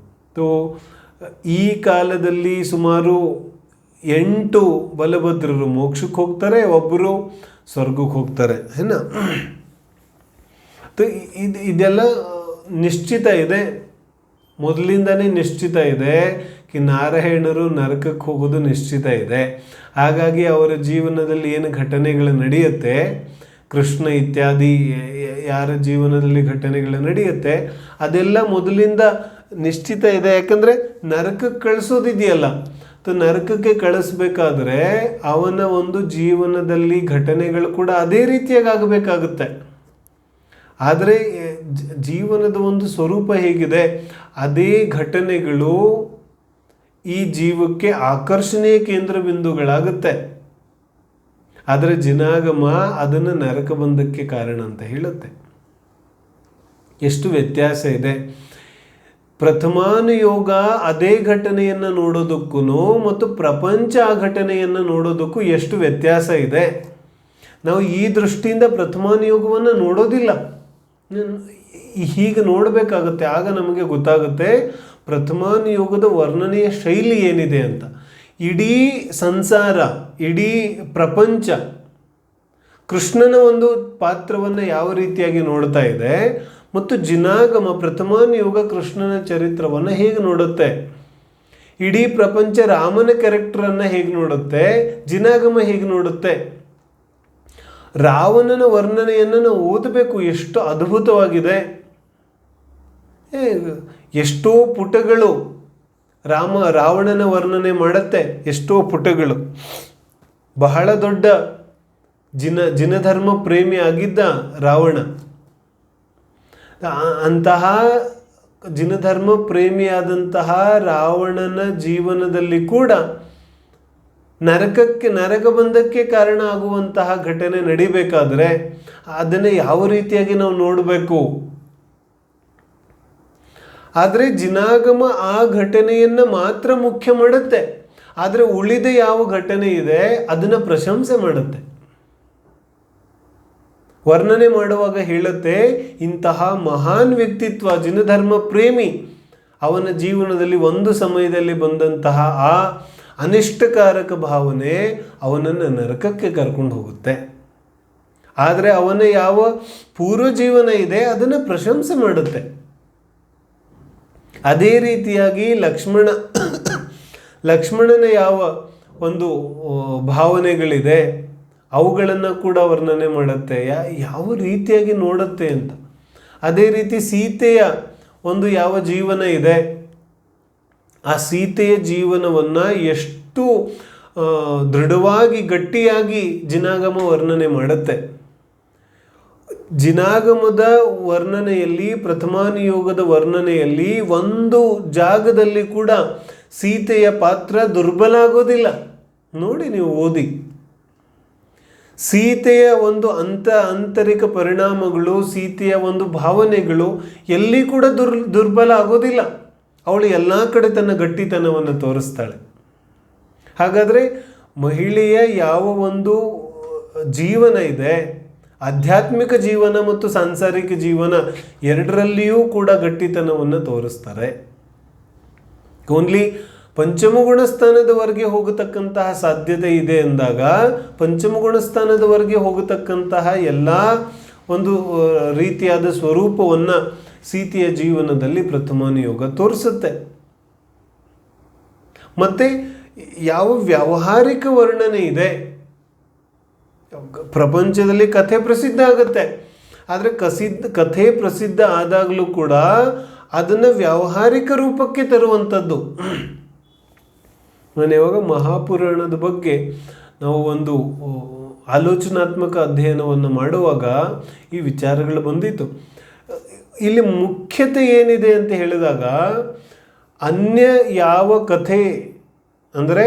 ಈ ಕಾಲದಲ್ಲಿ ಸುಮಾರು 8 ಬಲಭದ್ರರು ಮೋಕ್ಷಕ್ಕೆ ಹೋಗ್ತಾರೆ, ಒಬ್ಬರು ಸ್ವರ್ಗಕ್ಕೆ ಹೋಗ್ತಾರೆ. ಇದೆಲ್ಲ ನಿಶ್ಚಿತ ಇದೆ, ಮೊದಲಿಂದನೇ ನಿಶ್ಚಿತ ಇದೆ. ನಾರಾಯಣರು ನರಕಕ್ಕೆ ಹೋಗೋದು ನಿಶ್ಚಿತ ಇದೆ. ಹಾಗಾಗಿ ಅವರ ಜೀವನದಲ್ಲಿ ಏನು ಘಟನೆಗಳು ನಡೆಯುತ್ತೆ, ಕೃಷ್ಣ ಇತ್ಯಾದಿ ಯಾರ ಜೀವನದಲ್ಲಿ ಘಟನೆಗಳು ನಡೆಯುತ್ತೆ ಅದೆಲ್ಲ ಮೊದಲಿಂದ ನಿಶ್ಚಿತ ಇದೆ. ಯಾಕಂದರೆ ನರಕಕ್ಕೆ ಕಳಿಸೋದಿದೆಯಲ್ಲ, ನರಕಕ್ಕೆ ಕಳಿಸ್ಬೇಕಾದ್ರೆ ಅವನ ಒಂದು ಜೀವನದಲ್ಲಿ ಘಟನೆಗಳು ಕೂಡ ಅದೇ ರೀತಿಯಾಗಿ ಆಗಬೇಕಾಗುತ್ತೆ. ಆದರೆ ಜೀವನದ ಒಂದು ಸ್ವರೂಪ ಹೇಗಿದೆ, ಅದೇ ಘಟನೆಗಳು ಈ ಜೀವಕ್ಕೆ ಆಕರ್ಷಣೀಯ ಕೇಂದ್ರ ಬಿಂದುಗಳಾಗುತ್ತೆ. ಆದರೆ ಜಿನಾಗಮ ಅದನ್ನು ನರಕ ಬಂಧಕ್ಕೆ ಕಾರಣ ಅಂತ ಹೇಳುತ್ತೆ. ಎಷ್ಟು ವ್ಯತ್ಯಾಸ ಇದೆ. ಪ್ರಥಮಾನುಯೋಗ ಅದೇ ಘಟನೆಯನ್ನು ನೋಡೋದಕ್ಕೂ ಮತ್ತು ಪ್ರಪಂಚ ಆ ಘಟನೆಯನ್ನು ನೋಡೋದಕ್ಕೂ ಎಷ್ಟು ವ್ಯತ್ಯಾಸ ಇದೆ. ನಾವು ಈ ದೃಷ್ಟಿಯಿಂದ ಪ್ರಥಮಾನುಯೋಗವನ್ನು ನೋಡೋದಿಲ್ಲ, ಹೀಗೆ ನೋಡಬೇಕಾಗುತ್ತೆ. ಆಗ ನಮಗೆ ಗೊತ್ತಾಗುತ್ತೆ ಪ್ರಥಮಾನುಯೋಗದ ವರ್ಣನೆಯ ಶೈಲಿ ಏನಿದೆ ಅಂತ. ಇಡೀ ಸಂಸಾರ, ಇಡೀ ಪ್ರಪಂಚ ಕೃಷ್ಣನ ಒಂದು ಪಾತ್ರವನ್ನು ಯಾವ ರೀತಿಯಾಗಿ ನೋಡ್ತಾ ಇದೆ ಮತ್ತು ಜಿನಾಗಮ ಪ್ರಥಮಾನುಯೋಗ ಕೃಷ್ಣನ ಚರಿತ್ರವನ್ನು ಹೇಗೆ ನೋಡುತ್ತೆ, ಇಡೀ ಪ್ರಪಂಚ ರಾಮನ ಕ್ಯಾರೆಕ್ಟರನ್ನು ಹೇಗೆ ನೋಡುತ್ತೆ, ಜಿನಾಗಮ ಹೇಗೆ ನೋಡುತ್ತೆ. ರಾವಣನ ವರ್ಣನೆಯನ್ನು ನಾವು ಓದಬೇಕು, ಎಷ್ಟು ಅದ್ಭುತವಾಗಿದೆ. ಎಷ್ಟೋ ಪುಟಗಳು ರಾವಣನ ವರ್ಣನೆ ಮಾಡುತ್ತೆ, ಎಷ್ಟೋ ಪುಟಗಳು. ಬಹಳ ದೊಡ್ಡ ಜಿನಧರ್ಮ ಪ್ರೇಮಿ ಆಗಿದ್ದ ರಾವಣ. ಅಂತಹ ಜಿನಧರ್ಮ ಪ್ರೇಮಿಯಾದಂತಹ ರಾವಣನ ಜೀವನದಲ್ಲಿ ಕೂಡ ನರಕ ಬಂಧಕ್ಕೆ ಕಾರಣ ಆಗುವಂತಹ ಘಟನೆ ನಡಿಬೇಕಾದ್ರೆ ಅದನ್ನು ಯಾವ ರೀತಿಯಾಗಿ ನಾವು ನೋಡಬೇಕು. ಆದರೆ ಜಿನಾಗಮ ಆ ಘಟನೆಯನ್ನು ಮಾತ್ರ ಮುಖ್ಯ ಮಾಡುತ್ತೆ, ಆದರೆ ಉಳಿದ ಯಾವ ಘಟನೆ ಇದೆ ಅದನ್ನು ಪ್ರಶಂಸೆ ಮಾಡುತ್ತೆ. ವರ್ಣನೆ ಮಾಡುವಾಗ ಹೇಳುತ್ತೆ, ಇಂತಹ ಮಹಾನ್ ವ್ಯಕ್ತಿತ್ವ, ಜಿನಧರ್ಮ ಪ್ರೇಮಿ, ಅವನ ಜೀವನದಲ್ಲಿ ಒಂದು ಸಮಯದಲ್ಲಿ ಬಂದಂತಹ ಆ ಅನಿಷ್ಟಕಾರಕ ಭಾವನೆ ಅವನನ್ನು ನರಕಕ್ಕೆ ಕರ್ಕೊಂಡು ಹೋಗುತ್ತೆ. ಆದರೆ ಅವನ ಯಾವ ಪೂರ್ವ ಜೀವನ ಇದೆ ಅದನ್ನು ಪ್ರಶಂಸೆ ಮಾಡುತ್ತೆ. ಅದೇ ರೀತಿಯಾಗಿ ಲಕ್ಷ್ಮಣನ ಯಾವ ಒಂದು ಭಾವನೆಗಳಿದೆ ಅವುಗಳನ್ನು ಕೂಡ ವರ್ಣನೆ ಮಾಡುತ್ತೆ, ಯಾವ ರೀತಿಯಾಗಿ ನೋಡುತ್ತೆ ಅಂತ. ಅದೇ ರೀತಿ ಸೀತೆಯ ಒಂದು ಯಾವ ಜೀವನ ಇದೆ, ಆ ಸೀತೆಯ ಜೀವನವನ್ನು ಎಷ್ಟು ದೃಢವಾಗಿ ಗಟ್ಟಿಯಾಗಿ ಜಿನಾಗಮ ವರ್ಣನೆ ಮಾಡುತ್ತೆ. ಜಿನಾಗಮದ ವರ್ಣನೆಯಲ್ಲಿ, ಪ್ರಥಮಾನಿಯೋಗದ ವರ್ಣನೆಯಲ್ಲಿ ಒಂದು ಜಾಗದಲ್ಲಿ ಕೂಡ ಸೀತೆಯ ಪಾತ್ರ ದುರ್ಬಲ ಆಗೋದಿಲ್ಲ. ನೋಡಿ, ನೀವು ಓದಿ. ಸೀತೆಯ ಒಂದು ಆಂತರಿಕ ಪರಿಣಾಮಗಳು, ಸೀತೆಯ ಒಂದು ಭಾವನೆಗಳು ಎಲ್ಲಿ ಕೂಡ ದುರ್ಬಲ ಆಗೋದಿಲ್ಲ. ಅವಳು ಎಲ್ಲ ಕಡೆ ತನ್ನ ಗಟ್ಟಿತನವನ್ನು ತೋರಿಸ್ತಾಳೆ. ಹಾಗಾದರೆ ಮಹಿಳೆಯ ಯಾವ ಒಂದು ಜೀವನ ಇದೆ, ಆಧ್ಯಾತ್ಮಿಕ ಜೀವನ ಮತ್ತು ಸಾಂಸಾರಿಕ ಜೀವನ ಎರಡರಲ್ಲಿಯೂ ಕೂಡ ಗಟ್ಟಿತನವನ್ನು ತೋರಿಸ್ತಾರೆ. ಓನ್ಲಿ ಪಂಚಮಗುಣ ಸ್ಥಾನದವರೆಗೆ ಹೋಗತಕ್ಕಂತಹ ಸಾಧ್ಯತೆ ಇದೆ ಅಂದಾಗ ಪಂಚಮಗುಣ ಸ್ಥಾನದವರೆಗೆ ಹೋಗತಕ್ಕಂತಹ ಎಲ್ಲ ಒಂದು ರೀತಿಯಾದ ಸ್ವರೂಪವನ್ನು ಸೀತೆಯ ಜೀವನದಲ್ಲಿ ಪ್ರಥಮಾನುಯೋಗ ತೋರಿಸುತ್ತೆ. ಮತ್ತು ಯಾವ ವ್ಯಾವಹಾರಿಕ ವರ್ಣನೆ ಇದೆ, ಪ್ರಪಂಚದಲ್ಲಿ ಕಥೆ ಪ್ರಸಿದ್ಧ ಆಗುತ್ತೆ, ಆದರೆ ಕಥೆ ಪ್ರಸಿದ್ಧ ಆದಾಗಲೂ ಕೂಡ ಅದನ್ನು ವ್ಯಾವಹಾರಿಕ ರೂಪಕ್ಕೆ ತರುವಂಥದ್ದು. ನಾನು ಯಾವಾಗ ಮಹಾಪುರಾಣದ ಬಗ್ಗೆ ನಾವು ಒಂದು ಆಲೋಚನಾತ್ಮಕ ಅಧ್ಯಯನವನ್ನು ಮಾಡುವಾಗ ಈ ವಿಚಾರಗಳು ಬಂದಿತ್ತು. ಇಲ್ಲಿ ಮುಖ್ಯತೆ ಏನಿದೆ ಅಂತ ಹೇಳಿದಾಗ, ಅನ್ಯ ಯಾವ ಕಥೆ ಅಂದರೆ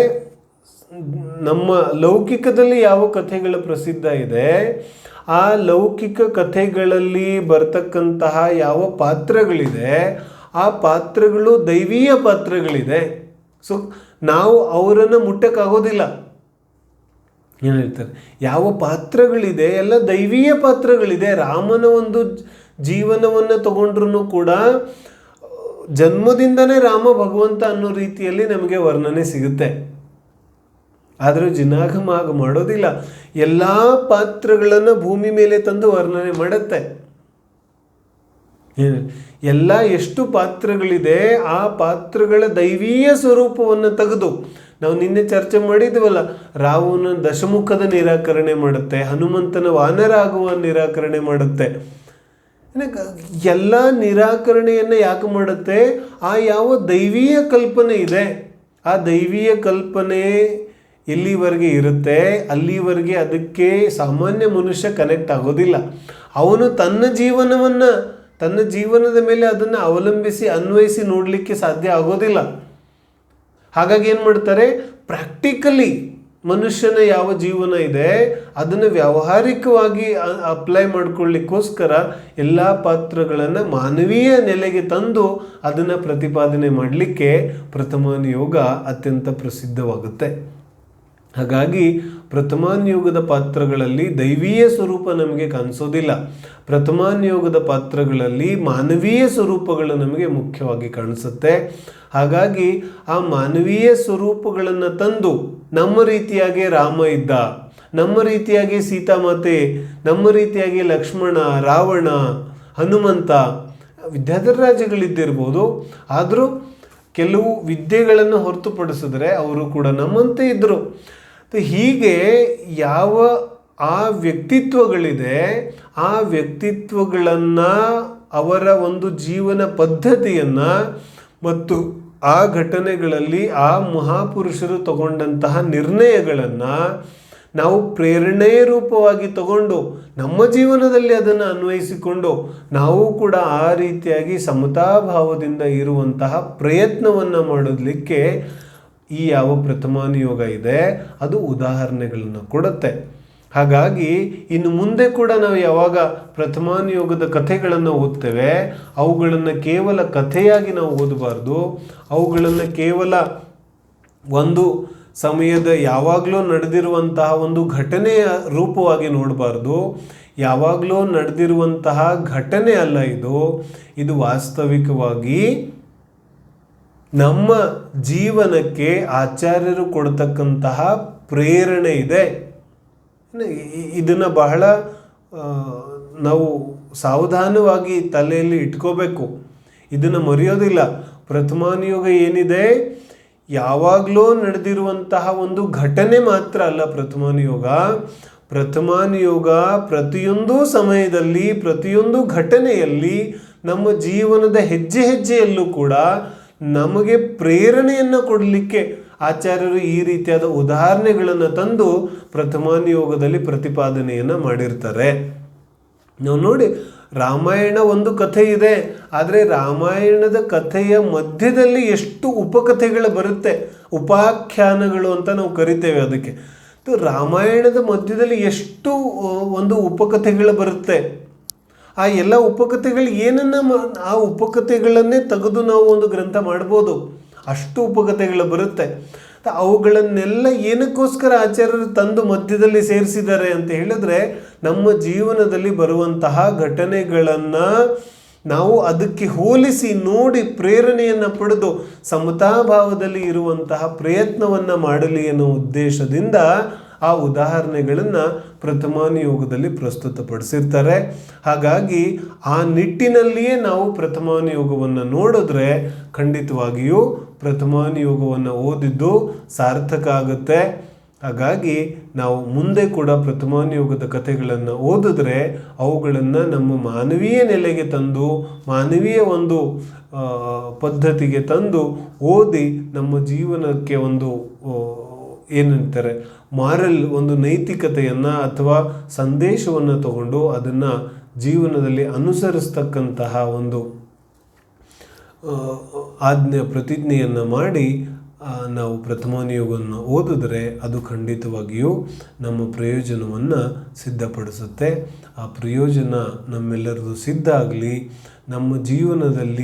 ನಮ್ಮ ಲೌಕಿಕದಲ್ಲಿ ಯಾವ ಕಥೆಗಳ ಪ್ರಸಿದ್ಧ ಇದೆ, ಆ ಲೌಕಿಕ ಕಥೆಗಳಲ್ಲಿ ಬರ್ತಕ್ಕಂತಹ ಯಾವ ಪಾತ್ರಗಳಿದೆ ಆ ಪಾತ್ರಗಳು ದೈವೀಯ ಪಾತ್ರಗಳಿದೆ. ಸೊ ನಾವು ಅವರನ್ನು ಮುಟ್ಟಕ್ಕಾಗೋದಿಲ್ಲ. ಏನು ಹೇಳ್ತಾರೆ, ಯಾವ ಪಾತ್ರಗಳಿದೆ ಎಲ್ಲ ದೈವೀಯ ಪಾತ್ರಗಳಿದೆ. ರಾಮನ ಒಂದು ಜೀವನವನ್ನು ತಗೊಂಡ್ರೂ ಕೂಡ ಜನ್ಮದಿಂದನೇ ರಾಮ ಭಗವಂತ ಅನ್ನೋ ರೀತಿಯಲ್ಲಿ ನಮಗೆ ವರ್ಣನೆ ಸಿಗುತ್ತೆ. ಆದರೆ ಜಿನಾಗಮ ಹಾಗೆ ಮಾಡೋದಿಲ್ಲ, ಎಲ್ಲ ಪಾತ್ರಗಳನ್ನು ಭೂಮಿ ಮೇಲೆ ತಂದು ವರ್ಣನೆ ಮಾಡುತ್ತೆ. ಎಲ್ಲ ಎಷ್ಟು ಪಾತ್ರಗಳಿದೆ ಆ ಪಾತ್ರಗಳ ದೈವೀಯ ಸ್ವರೂಪವನ್ನು ತೆಗೆದು, ನಾವು ನಿನ್ನೆ ಚರ್ಚೆ ಮಾಡಿದ್ವಲ್ಲ, ರಾವಣನ ದಶಮುಖದ ನಿರಾಕರಣೆ ಮಾಡುತ್ತೆ, ಹನುಮಂತನ ವಾನರ ಆಗುವ ನಿರಾಕರಣೆ ಮಾಡುತ್ತೆ. ಎಲ್ಲ ನಿರಾಕರಣೆಯನ್ನು ಯಾಕೆ ಮಾಡುತ್ತೆ, ಆ ಯಾವ ದೈವೀಯ ಕಲ್ಪನೆ ಇದೆ ಆ ದೈವೀಯ ಕಲ್ಪನೆ ಎಲ್ಲಿವರೆಗೆ ಇರುತ್ತೆ ಅಲ್ಲಿವರೆಗೆ ಅದಕ್ಕೆ ಸಾಮಾನ್ಯ ಮನುಷ್ಯ ಕನೆಕ್ಟ್ ಆಗೋದಿಲ್ಲ. ಅವನು ತನ್ನ ಜೀವನದ ಮೇಲೆ ಅದನ್ನು ಅವಲಂಬಿಸಿ ಅನ್ವಯಿಸಿ ನೋಡಲಿಕ್ಕೆ ಸಾಧ್ಯ ಆಗೋದಿಲ್ಲ. ಹಾಗಾಗಿ ಏನು ಮಾಡ್ತಾರೆ, ಪ್ರಾಕ್ಟಿಕಲಿ ಮನುಷ್ಯನ ಯಾವ ಜೀವನ ಇದೆ ಅದನ್ನು ವ್ಯಾವಹಾರಿಕವಾಗಿ ಅಪ್ಲೈ ಮಾಡ್ಕೊಳ್ಳಿಕ್ಕೋಸ್ಕರ ಎಲ್ಲ ಪಾತ್ರಗಳನ್ನು ಮಾನವೀಯ ನೆಲೆಗೆ ತಂದು ಅದನ್ನು ಪ್ರತಿಪಾದನೆ ಮಾಡಲಿಕ್ಕೆ ಪ್ರಥಮಾನುಯೋಗ ಅತ್ಯಂತ ಪ್ರಸಿದ್ಧವಾಗುತ್ತೆ. ಹಾಗಾಗಿ ಪ್ರಥಮಾನುಯೋಗದ ಪಾತ್ರಗಳಲ್ಲಿ ದೈವೀಯ ಸ್ವರೂಪ ನಮಗೆ ಕಾಣಿಸೋದಿಲ್ಲ, ಪ್ರಥಮಾನುಯೋಗದ ಪಾತ್ರಗಳಲ್ಲಿ ಮಾನವೀಯ ಸ್ವರೂಪಗಳು ನಮಗೆ ಮುಖ್ಯವಾಗಿ ಕಾಣಿಸುತ್ತೆ. ಹಾಗಾಗಿ ಆ ಮಾನವೀಯ ಸ್ವರೂಪಗಳನ್ನು ತಂದು ನಮ್ಮ ರೀತಿಯಾಗಿ ರಾಮ ಇದ್ದ, ನಮ್ಮ ರೀತಿಯಾಗಿ ಸೀತಾಮಾತೆ, ನಮ್ಮ ರೀತಿಯಾಗಿ ಲಕ್ಷ್ಮಣ, ರಾವಣ, ಹನುಮಂತ, ವಿದ್ಯಾಧರರಾಜಗಳಿದ್ದಿರ್ಬೋದು, ಆದರೂ ಕೆಲವು ವಿದ್ಯೆಗಳನ್ನು ಹೊರತುಪಡಿಸಿದ್ರೆ ಅವರು ಕೂಡ ನಮ್ಮಂತೆ ಇದ್ದರು. ಹೀಗೆ ಯಾವ ಆ ವ್ಯಕ್ತಿತ್ವಗಳಿದೆ, ಆ ವ್ಯಕ್ತಿತ್ವಗಳನ್ನು, ಅವರ ಒಂದು ಜೀವನ ಪದ್ಧತಿಯನ್ನು ಮತ್ತು ಆ ಘಟನೆಗಳಲ್ಲಿ ಆ ಮಹಾಪುರುಷರು ತಗೊಂಡಂತಹ ನಿರ್ಣಯಗಳನ್ನು ನಾವು ಪ್ರೇರಣೆಯ ರೂಪವಾಗಿ ತಗೊಂಡು ನಮ್ಮ ಜೀವನದಲ್ಲಿ ಅದನ್ನು ಅನ್ವಯಿಸಿಕೊಂಡು ನಾವು ಕೂಡ ಆ ರೀತಿಯಾಗಿ ಸಮತಾಭಾವದಿಂದ ಇರುವಂತಹ ಪ್ರಯತ್ನವನ್ನು ಮಾಡೋದಕ್ಕೆ ಈ ಯಾವ ಪ್ರಥಮಾನುಯೋಗ ಇದೆ ಅದು ಉದಾಹರಣೆಗಳನ್ನು ಕೊಡುತ್ತೆ. ಹಾಗಾಗಿ ಇನ್ನು ಮುಂದೆ ಕೂಡ ನಾವು ಯಾವಾಗ ಪ್ರಥಮಾನುಯೋಗದ ಕಥೆಗಳನ್ನು ಓದ್ತೇವೆ, ಅವುಗಳನ್ನು ಕೇವಲ ಕಥೆಯಾಗಿ ನಾವು ಓದಬಾರ್ದು, ಅವುಗಳನ್ನು ಕೇವಲ ಒಂದು ಸಮಯದ ಯಾವಾಗಲೂ ನಡೆದಿರುವಂತಹ ಒಂದು ಘಟನೆಯ ರೂಪವಾಗಿ ನೋಡಬಾರ್ದು. ಯಾವಾಗಲೂ ನಡೆದಿರುವಂತಹ ಘಟನೆ ಅಲ್ಲ ಇದು ವಾಸ್ತವಿಕವಾಗಿ ನಮ್ಮ ಜೀವನಕ್ಕೆ ಆಚಾರ್ಯರು ಕೊಡ್ತಕ್ಕಂತಹ ಪ್ರೇರಣೆ ಇದೆ. ಇದನ್ನು ಬಹಳ ನಾವು ಸಾವಧಾನವಾಗಿ ತಲೆಯಲ್ಲಿ ಇಟ್ಕೋಬೇಕು, ಇದನ್ನು ಮರೆಯೋದಿಲ್ಲ. ಪ್ರಥಮಾನುಯೋಗ ಏನಿದೆ ಯಾವಾಗಲೂ ನಡೆದಿರುವಂತಹ ಒಂದು ಘಟನೆ ಮಾತ್ರ ಅಲ್ಲ. ಪ್ರಥಮಾನುಯೋಗ ಪ್ರತಿಯೊಂದು ಸಮಯದಲ್ಲಿ, ಪ್ರತಿಯೊಂದು ಘಟನೆಯಲ್ಲಿ, ನಮ್ಮ ಜೀವನದ ಹೆಜ್ಜೆ ಹೆಜ್ಜೆಯಲ್ಲೂ ಕೂಡ ನಮಗೆ ಪ್ರೇರಣೆಯನ್ನು ಕೊಡಲಿಕ್ಕೆ ಆಚಾರ್ಯರು ಈ ರೀತಿಯಾದ ಉದಾಹರಣೆಗಳನ್ನು ತಂದು ಪ್ರಥಮಾನುಯೋಗದಲ್ಲಿ ಪ್ರತಿಪಾದನೆಯನ್ನು ಮಾಡಿರ್ತಾರೆ. ನಾವು ನೋಡಿ, ರಾಮಾಯಣ ಒಂದು ಕಥೆ ಇದೆ, ಆದರೆ ರಾಮಾಯಣದ ಕಥೆಯ ಮಧ್ಯದಲ್ಲಿ ಎಷ್ಟು ಉಪಕಥೆಗಳು ಬರುತ್ತೆ, ಉಪಾಖ್ಯಾನಗಳು ಅಂತ ನಾವು ಕರಿತೇವೆ ಅದಕ್ಕೆ. ರಾಮಾಯಣದ ಮಧ್ಯದಲ್ಲಿ ಎಷ್ಟು ಒಂದು ಉಪಕಥೆಗಳು ಬರುತ್ತೆ. ಆ ಎಲ್ಲ ಉಪಕಥೆಗಳು ಆ ಉಪಕಥೆಗಳನ್ನೇ ತೆಗೆದು ನಾವು ಒಂದು ಗ್ರಂಥ ಮಾಡ್ಬೋದು, ಅಷ್ಟು ಉಪಕಥೆಗಳು ಬರುತ್ತೆ. ಅವುಗಳನ್ನೆಲ್ಲ ಏನಕ್ಕೋಸ್ಕರ ಆಚಾರ್ಯರು ತಂದು ಮಧ್ಯದಲ್ಲಿ ಸೇರಿಸಿದ್ದಾರೆ ಅಂತ ಹೇಳಿದ್ರೆ, ನಮ್ಮ ಜೀವನದಲ್ಲಿ ಬರುವಂತಹ ಘಟನೆಗಳನ್ನು ನಾವು ಅದಕ್ಕೆ ಹೋಲಿಸಿ ನೋಡಿ ಪ್ರೇರಣೆಯನ್ನು ಪಡೆದು ಸಮತಾಭಾವದಲ್ಲಿ ಇರುವಂತಹ ಪ್ರಯತ್ನವನ್ನು ಮಾಡಲಿ ಅನ್ನೋ ಉದ್ದೇಶದಿಂದ ಆ ಉದಾಹರಣೆಗಳನ್ನು ಪ್ರಥಮಾನುಯೋಗದಲ್ಲಿ ಪ್ರಸ್ತುತಪಡಿಸಿರ್ತಾರೆ. ಹಾಗಾಗಿ ಆ ನಿಟ್ಟಿನಲ್ಲಿಯೇ ನಾವು ಪ್ರಥಮಾನುಯೋಗವನ್ನು ನೋಡಿದ್ರೆ ಖಂಡಿತವಾಗಿಯೂ ಪ್ರಥಮಾನುಯೋಗವನ್ನು ಓದಿದ್ದು ಸಾರ್ಥಕ ಆಗುತ್ತೆ. ಹಾಗಾಗಿ ನಾವು ಮುಂದೆ ಕೂಡ ಪ್ರಥಮಾನುಯೋಗದ ಕಥೆಗಳನ್ನು ಓದಿದ್ರೆ ಅವುಗಳನ್ನು ನಮ್ಮ ಮಾನವೀಯ ನೆಲೆಗೆ ತಂದು, ಮಾನವೀಯ ಒಂದು ಪದ್ಧತಿಗೆ ತಂದು ಓದಿ ನಮ್ಮ ಜೀವನಕ್ಕೆ ಒಂದು ಏನಂತಾರೆ ಮಾರಲ್, ಒಂದು ನೈತಿಕತೆಯನ್ನು ಅಥವಾ ಸಂದೇಶವನ್ನು ತಗೊಂಡು ಅದನ್ನು ಜೀವನದಲ್ಲಿ ಅನುಸರಿಸ್ತಕ್ಕಂತಹ ಒಂದು ಪ್ರತಿಜ್ಞೆಯನ್ನು ಮಾಡಿ ನಾವು ಪ್ರಥಮಾನುಯೋಗವನ್ನು ಓದಿದ್ರೆ ಅದು ಖಂಡಿತವಾಗಿಯೂ ನಮ್ಮ ಪ್ರಯೋಜನವನ್ನು ಸಿದ್ಧಪಡಿಸುತ್ತೆ. ಆ ಪ್ರಯೋಜನ ನಮ್ಮೆಲ್ಲರದು ಸಿದ್ಧ ಆಗಲಿ. ನಮ್ಮ ಜೀವನದಲ್ಲಿ